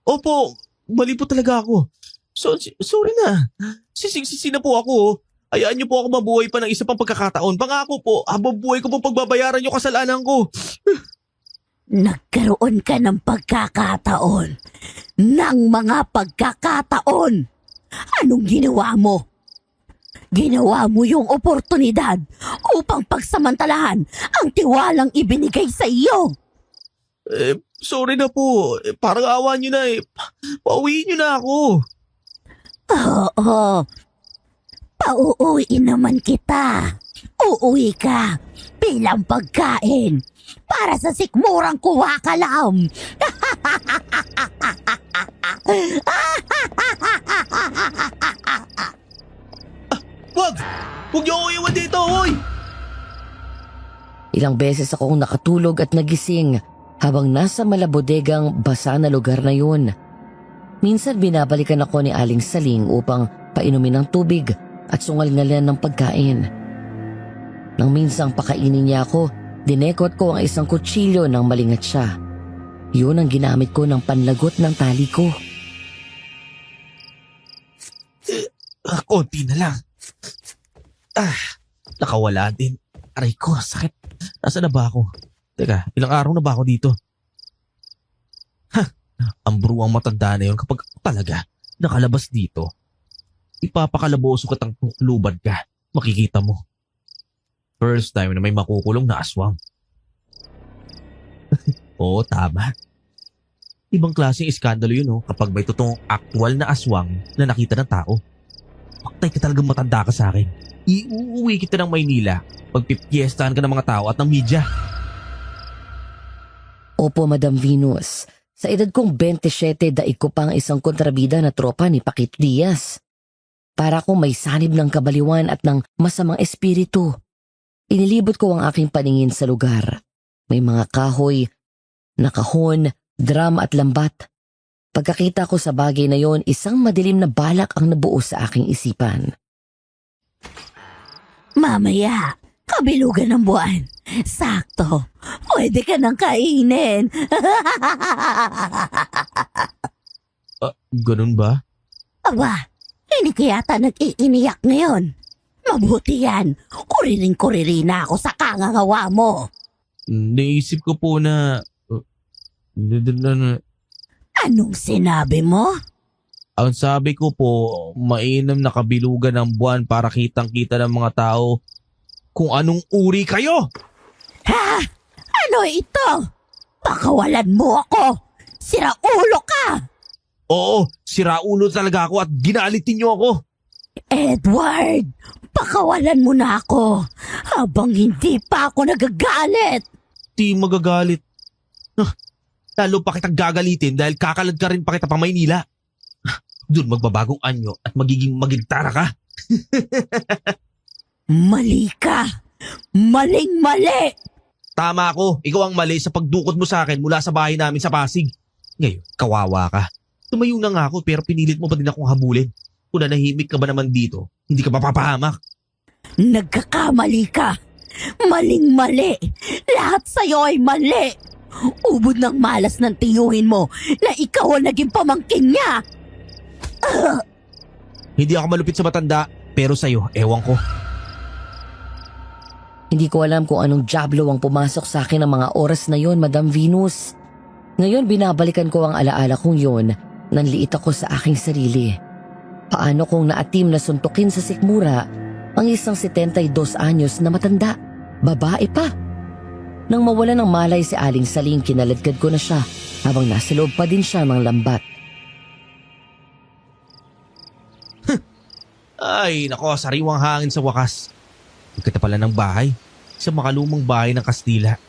Opo, mali po talaga ako. Sorry na. Sisig-sisi na po ako. Hayaan niyo po ako mabuhay pa ng isa pang pagkakataon. Pangako po, habang buhay ko pong pagbabayaran yung kasalanan ko. Nagkaroon ka ng pagkakataon. Ng mga pagkakataon. Anong ginawa mo? Ginawa mo yung oportunidad upang pagsamantalahan ang tiwalang ibinigay sa iyo. Sorry na po. Parang awa niyo na eh. Pauwiin niyo na ako. Oo. Pauuwiin naman kita. Uuwi ka bilang pagkain para sa sikmurang kuwakalam. Wag! Huwag niyo ako iwan dito, hoy! Ilang beses akong nakatulog at nagising habang nasa malabodegang basa na lugar na yun. Minsan binabalikan ako ni Aling Saling upang painumin ng tubig at sungal-ngalan ng pagkain. Nang minsang pakainin niya ako, dinekot ko ang isang kutsilyo nang malingat siya. Yun ang ginamit ko ng panlagot ng tali ko. Konti na lang. Nakawala din. Aray ko, sakit. Nasaan na ba ako? Teka, ilang araw na ba ako dito? Ang bruwang matanda na yun kapag talaga nakalabas dito. Ipapakalaboso ka tang luban ka. Makikita mo. First time na may makukulong na aswang. Oo, tama. Ibang klaseng iskandalo yun, oh, kapag may totoong aktwal na aswang na nakita ng tao. Paktay ka talagang matanda ka sa akin. Iuuwi kita ng Maynila. Pagpipiestahan ka ng mga tao at ng media. Opo, Madam Venus. Sa edad kong 27, daig ko pang isang kontrabida na tropa ni Paquito Diaz. Para akong may sanib ng kabaliwan at ng masamang espiritu. Inilibot ko ang aking paningin sa lugar. May mga kahoy, nakahon, drum at lambat. Pagkakita ko sa bagay na yon, isang madilim na balak ang nabuo sa aking isipan. Mamaya, kabilugan ng buwan. Sakto, pwede ka nang kainin. Ganun ba? Aba, hindi ka yata nag-iiniyak ngayon. Mabuti yan, kuriring-kuriri na ako sa kangangawa mo. Naisip ko po na... Anong sinabi mo? Ang sabi ko po, mainam na kabilugan ng buwan para kitang-kita ng mga tao kung anong uri kayo! Ha? Ano ito? Pakawalan mo ako! Sira ulo ka! Oo, siraulo talaga ako at ginalitin niyo ako. Edward, pakawalan mo na ako habang hindi pa ako nagagalit. Di magagalit. Lalo pa kitang gagalitin dahil kakalad ka rin pa kita pa Maynila. Doon magbabagong anyo at magiging magintara ka. Mali ka! Maling-mali! Tama ako, ikaw ang mali sa pagdukot mo sa akin mula sa bahay namin sa Pasig. Ngayon, kawawa ka. Tumayo na nga ako pero pinilit mo pa din akong habulin. Kung nanahimik ka ba naman dito, hindi ka mapapahamak. Nagkakamali ka! Maling-mali! Lahat sa'yo ay mali! Ubod ng malas ng tiyuhin mo na ikaw ang naging pamangkin niya! Hindi ako malupit sa matanda, pero sa'yo, ewan ko. Hindi ko alam kung anong diablo ang pumasok sa akin ng mga oras na yon, Madam Venus. Ngayon binabalikan ko ang alaala kong yon, nanliit ako sa aking sarili. Paano kung naatim na suntukin sa sikmura ang isang 72 anyos na matanda, babae pa? Nang mawala ng malay si Aling Saling, kinaladkad ko na siya habang nasa loob pa din siya ng lambat. Ay, nako, sariwang hangin sa wakas. Pagkita pala ng bahay. Sa makalumang bahay ng Kastila.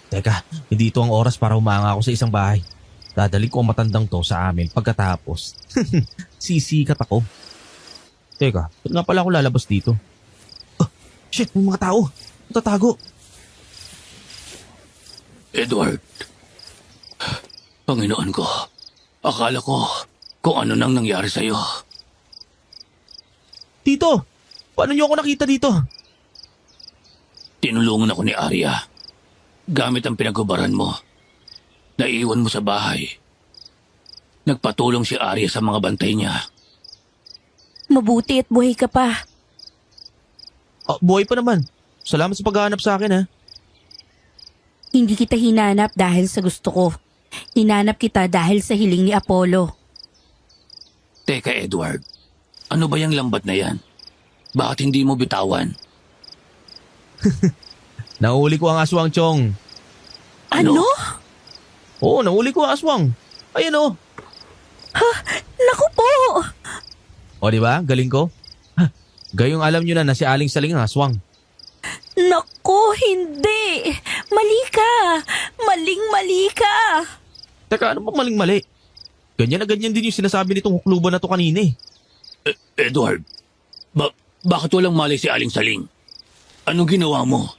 Teka, hindi ito ang oras para humanga ako sa isang bahay. Dadali ko ang matandang to sa amin pagkatapos. Sisikat ako. Teka, ba't nga pala ako lalabas dito? Oh, shit, may mga tao. Tatago. Edward. Panginoon ko. Akala ko kung ano nang nangyari sa'yo. Tito, paano niyo ako nakita dito? Tinulungan ako ni Arya. Gamit ang pinaghubaran mo. Naiiwan mo sa bahay. Nagpatulong si Arya sa mga bantay niya. Mabuti at buhay ka pa. Buhay pa naman. Salamat sa paghahanap sa akin, ha. Hindi kita hinanap dahil sa gusto ko. Hinanap kita dahil sa hiling ni Apollo. Teka, Edward. Ano ba yung lambat na yan? Bakit hindi mo bitawan? Nahuli ko ang aswang, Chong. Ano? Oo, nahuli ko ang aswang. Ayan o. Naku po! O, di ba? Galing ko. Gayong alam nyo na si Aling Saling ang aswang. Naku, hindi! Mali ka! Maling-mali ka! Teka, ano ba maling-mali? Ganyan na ganyan din yung sinasabi nitong hukluban na to kanina eh. Edward, bakit walang malay si Aling Saling? Anong ginawa mo?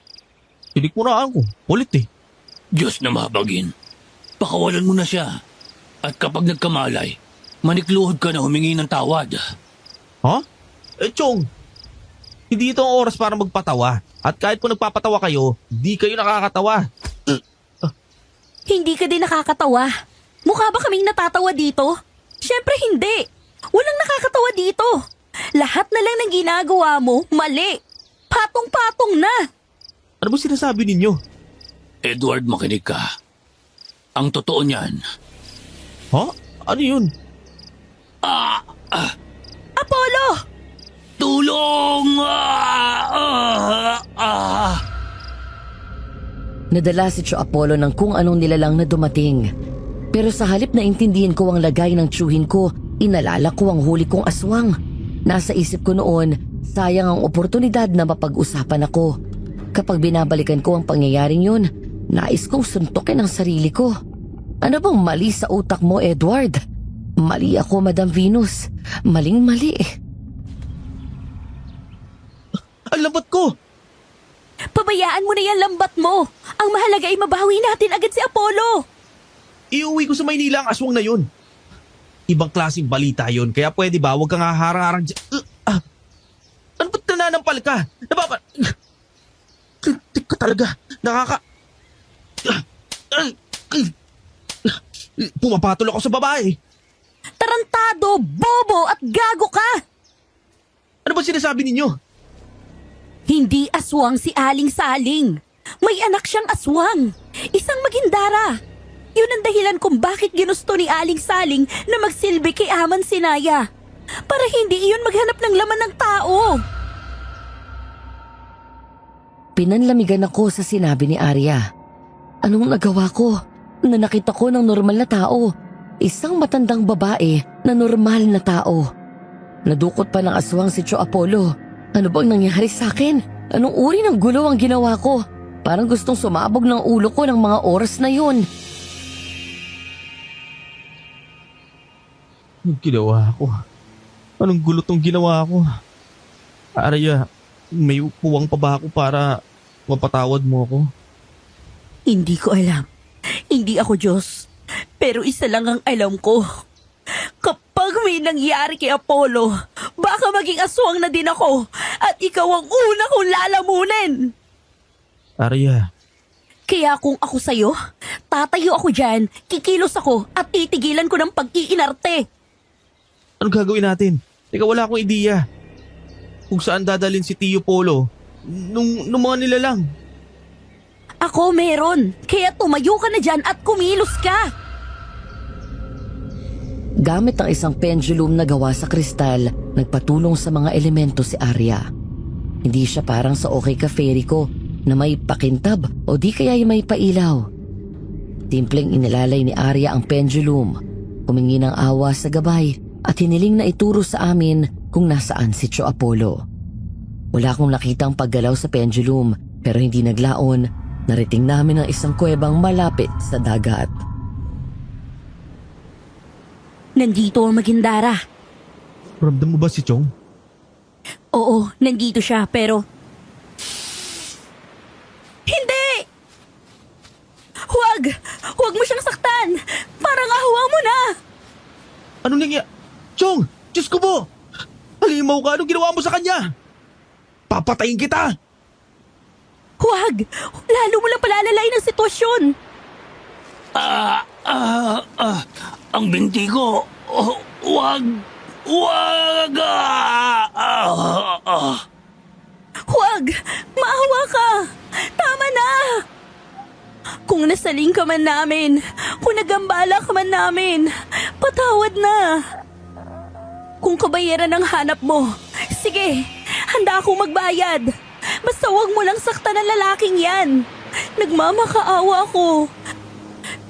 Tinikmuraan ko. Ulit eh. Diyos na mabagin. Pakawalan mo na siya. At kapag nagkamalay, manikluhod ka na humingi ng tawad. Ha? Chong, hindi ito ang oras para magpatawa. At kahit po nagpapatawa kayo, di kayo nakakatawa. Hindi ka din nakakatawa. Mukha ba kaming natatawa dito? Siyempre hindi. Walang nakakatawa dito. Lahat na lang ng ginagawa mo, mali. Patong-patong na. Ano ba sinasabi ninyo? Edward, makinig ka. Ang totoo niyan. Ha? Ano yun? Apollo! Tulong! Nadala si Tio Apollo ng kung anong nilalang na dumating. Pero sa halip na intindihin ko ang lagay ng tiyuhin ko, inalala ko ang huli kong aswang. Nasa isip ko noon, sayang ang oportunidad na mapag-usapan ako. Kapag binabalikan ko ang pangyayaring yun, nais kong suntukin ang sarili ko. Ano bang mali sa utak mo, Edward? Mali ako, Madam Venus. Maling-mali. Ang lambat ko! Pabayaan mo na yan lambat mo. Ang mahalaga ay mabawi natin agad si Apollo. Iuwi ko sa Maynila ang aswang na yun. Ibang klaseng balita yun, kaya pwede ba huwag kang haharang-harang dyan. Ano ba't nananampal ka? Tik ka talaga. Pumapatol ako sa babae. Tarantado, bobo at gago ka. Ano ba sinasabi ninyo? Hindi aswang si Aling Saling. May anak siyang aswang. Isang magindara. Yun ang dahilan kung bakit ginusto ni Aling Saling na magsilbi kay Aman Sinaya. Para hindi iyon maghanap ng laman ng tao. Pinanlamigan ako sa sinabi ni Arya. Anong nagawa ko? Na nakita ko ng normal na tao. Isang matandang babae na normal na tao. Nadukot pa ng aswang si Tio Apollo. Ano bang nangyari sa akin? Anong uri ng gulo ang ginawa ko? Parang gustong sumabog ng ulo ko ng mga oras na yun. Anong ginawa ko? Anong gulo tong ginawa ko? Arya, may puwang pa ba ako para mapatawad mo ako? Hindi ko alam. Hindi ako Diyos. Pero isa lang ang alam ko. Kapag may nangyari kay Apollo, baka maging aswang na din ako at ikaw ang una kong lalamunin. Arya, Kaya kung ako sa'yo, tatayo ako dyan, kikilos ako at titigilan ko ng pag-iinarte. anong gagawin natin? Teka, wala akong ideya. Kung saan dadalhin si Tio Polo nung mga nilalang. Ako meron, kaya tumayo ka na dyan at kumilos ka. Gamit ang isang pendulum na gawa sa kristal, nagpatulong sa mga elemento si Arya. Hindi siya parang sa Okay Ka Fairy ko na may pakintab o di kaya may pailaw. Timpleng inilalay ni Arya ang pendulum, humingi ng awa sa gabay at hiniling na ituro sa amin kung nasaan si Tio Apollo. Wala akong nakitang paggalaw sa pendulum pero hindi naglaon. Nariting namin ang isang kuwebang malapit sa dagat. Nandito ang Magindara. Ramdam mo ba si Chong? Oo, nandito siya pero... Hindi! Huwag! Huwag mo siyang saktan! Parang ahawa mo na! Ano nangyari? Chong! Diyos ko po! Halimaw ka! Anong ginawa mo sa kanya? Papatayin kita! Huwag! Lalo mo lang palalalain ang sitwasyon! Ang binti ko. Oh, wag! Wag! Huwag! Maawa ka! Tama na! Kung nasaling ka man namin, kung nagambala ka man namin, patawad na! Kung kabayaran ang hanap mo, sige, handa akong magbayad. Basta huwag mo lang saktan ang lalaking yan. Nagmamakaawa ko.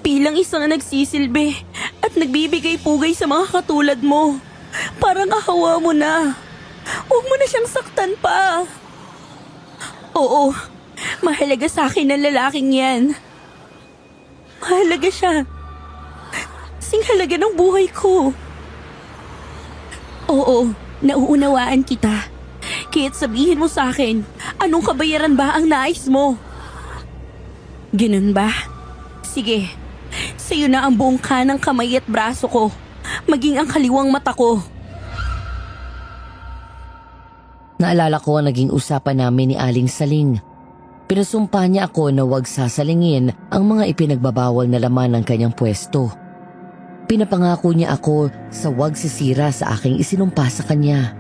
Bilang isang nagsisilbi at nagbibigay pugay sa mga katulad mo, parang ahawa mo na. Huwag mo na siyang saktan pa. Oo, mahalaga sa akin ang lalaking yan. Mahalaga siya. Sing halaga ng buhay ko. Oo, nauunawaan kita. Kaya't sabihin mo sa akin, anong kabayaran ba ang nais mo? Ganun ba? Sige, sa'yo na ang buong kanang kamay at braso ko, maging ang kaliwang mata ko. Naalala ko ang naging usapan namin ni Aling Saling. Pinasumpa niya ako na huwag sasalingin ang mga ipinagbabawal na laman ng kanyang pwesto. Pinapangako niya ako sa huwag sisira sa aking isinumpa sa kanya.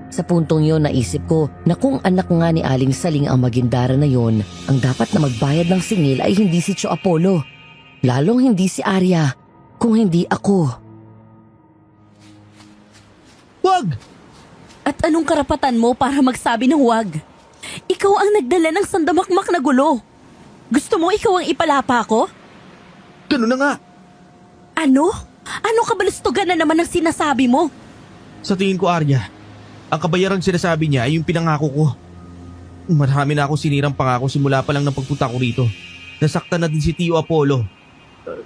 Sa puntong yon naisip ko na kung anak nga ni Aling Saling ang Magindara na yon, ang dapat na magbayad ng singil ay hindi si Tio Apollo. Lalong hindi si Arya, kung hindi ako. Wag! At anong karapatan mo para magsabi ng huwag? Ikaw ang nagdala ng sandamakmak na gulo. Gusto mo ikaw ang ipalapa ko? Ganun na nga! Ano? Ano kabalustugan na naman ang sinasabi mo? Sa tingin ko, Arya, ang kabayarang sinasabi niya ay yung pinangako ko. Marami na ako sinirang pangako simula pa lang ng pagpunta ko rito. Nasaktan na din si Tio Apollo.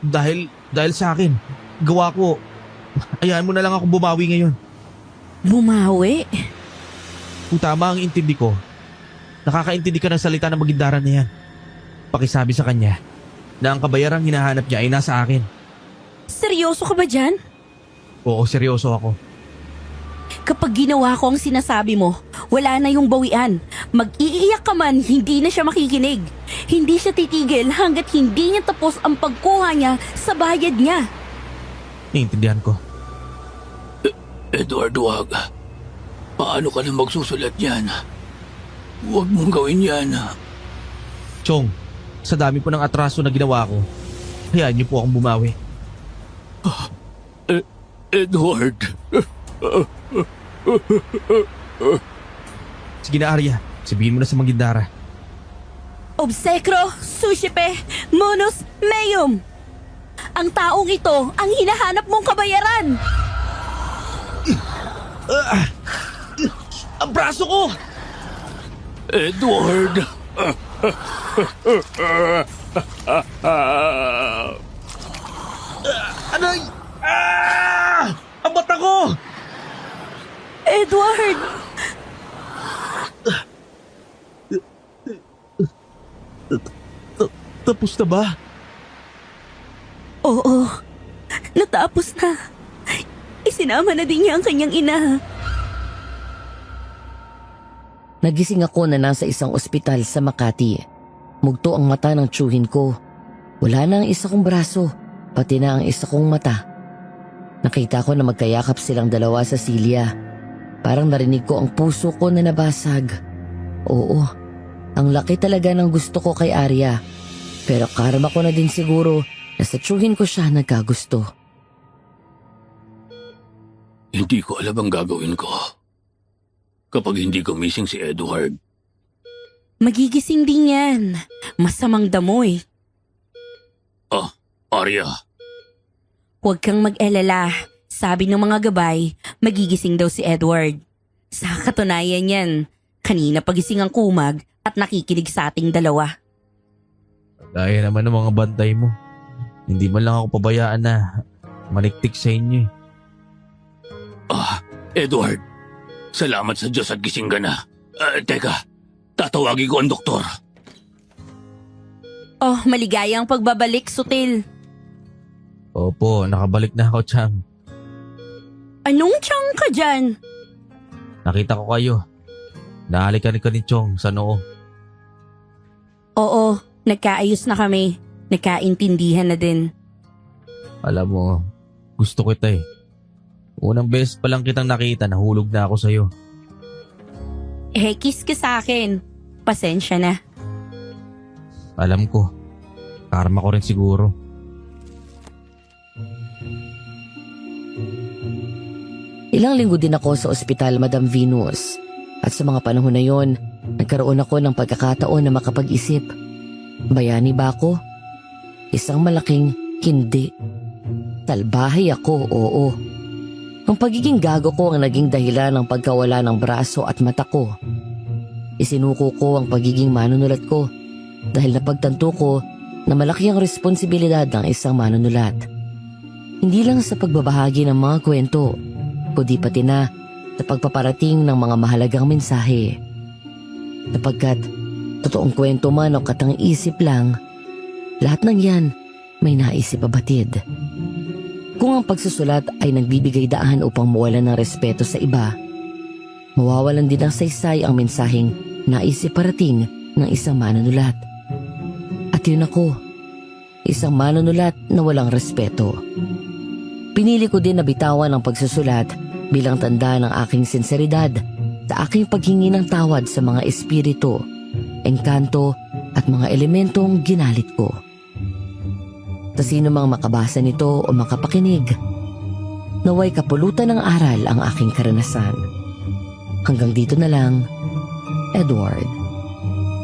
Dahil sa akin, gawa ko. Ayahan mo na lang ako bumawi ngayon. Bumawi? Kung tama ang intindi ko, nakakaintindi ka ng salita ng Magindara na yan. Pakisabi sa kanya na ang kabayarang hinahanap niya ay nasa akin. Seryoso ka ba dyan? Oo, seryoso ako. Kapag ginawa ko ang sinasabi mo, wala na yung bawian. Mag-iiyak ka man, hindi na siya makikinig. Hindi siya titigil hanggat hindi niya tapos ang pagkuha niya sa bayad niya. Naiintindihan ko. Edward, wag. Paano ka na magsusulat yan? Huwag mong gawin yan. Chong, sa dami po ng atraso na ginawa ko, hayaan niyo po akong bumawi. Edward. Sige na, Arya. Sabihin mo na sa Magindara. Obsekro, sushipe, monus, meum. Ang taong ito ang hinahanap mong kabayaran. Ang braso ko! Edward. Aray! Ang mata ko! Edward! Tapos na ba? Oo, natapos na. Isinama na din niya ang kanyang ina. Nagising ako na nasa isang ospital sa Makati. Mugto ang mata ng tiyuhin ko. Wala na ang isa kong braso, pati na ang isa kong mata. Nakita ko na magkayakap silang dalawa sa silya. Parang narinig ko ang puso ko na nabasag. Oo, ang laki talaga ng gusto ko kay Arya. Pero karma ko na din siguro na sa tiyuhin ko siya nagkagusto. Hindi ko alam ang gagawin ko kapag hindi gumising si Edward. Magigising din yan. Masamang damo eh. Arya. Huwag kang mag-alala. Sabi ng mga gabay, magigising daw si Edward. Sa katunayan yan, kanina pagising ang kumag at nakikinig sa ating dalawa. Dahil naman ng mga bantay mo. Hindi man lang ako pabayaan na maliktik sa inyo eh. Edward, salamat sa Diyos at gising ka na. Teka, tatawagin ko ang doktor. Oh, maligayang pagbabalik, Sutil. Opo, nakabalik na ako, Chang. Anong tiyang ka dyan? Nakita ko kayo. Nahalikan ka ni Chong sa noo. Oo, nagkaayos na kami. Nagkaintindihan na din. Alam mo, gusto kita eh. Unang beses pa lang kitang nakita, nahulog na ako sa'yo. Kiss ka sa akin. Pasensya na. Alam ko, karma ko rin siguro. Ilang linggo din ako sa ospital, Madam Venus. At sa mga panahon na yon, nagkaroon ako ng pagkakataon na makapag-isip. Bayani ba ako? Isang malaking hindi. Talbahay ako, oo. Ang pagiging gago ko ang naging dahilan ng pagkawala ng braso at mata ko. Isinuko ko ang pagiging manunulat ko dahil napagtanto ko na malaki ang responsibilidad ng isang manunulat. Hindi lang sa pagbabahagi ng mga kwento, kundi pati na sa pagpaparating ng mga mahalagang mensahe. Sapagkat totoong kwento man o katang-isip lang, lahat ng yan may naisip pabatid. Kung ang pagsusulat ay nagbibigay daan upang mawalan ng respeto sa iba, mawawalan din ng saysay ang mensaheng naisip parating ng isang manunulat. At yun ako, isang manunulat na walang respeto. Pinili ko din na bitawan ang pagsusulat bilang tanda ng aking sinseridad sa aking paghingi ng tawad sa mga espiritu, engkanto at mga elementong ginalit ko. Sa sino mang makabasa nito o makapakinig, naway kapulutan ng aral ang aking karanasan. Hanggang dito na lang, Edward.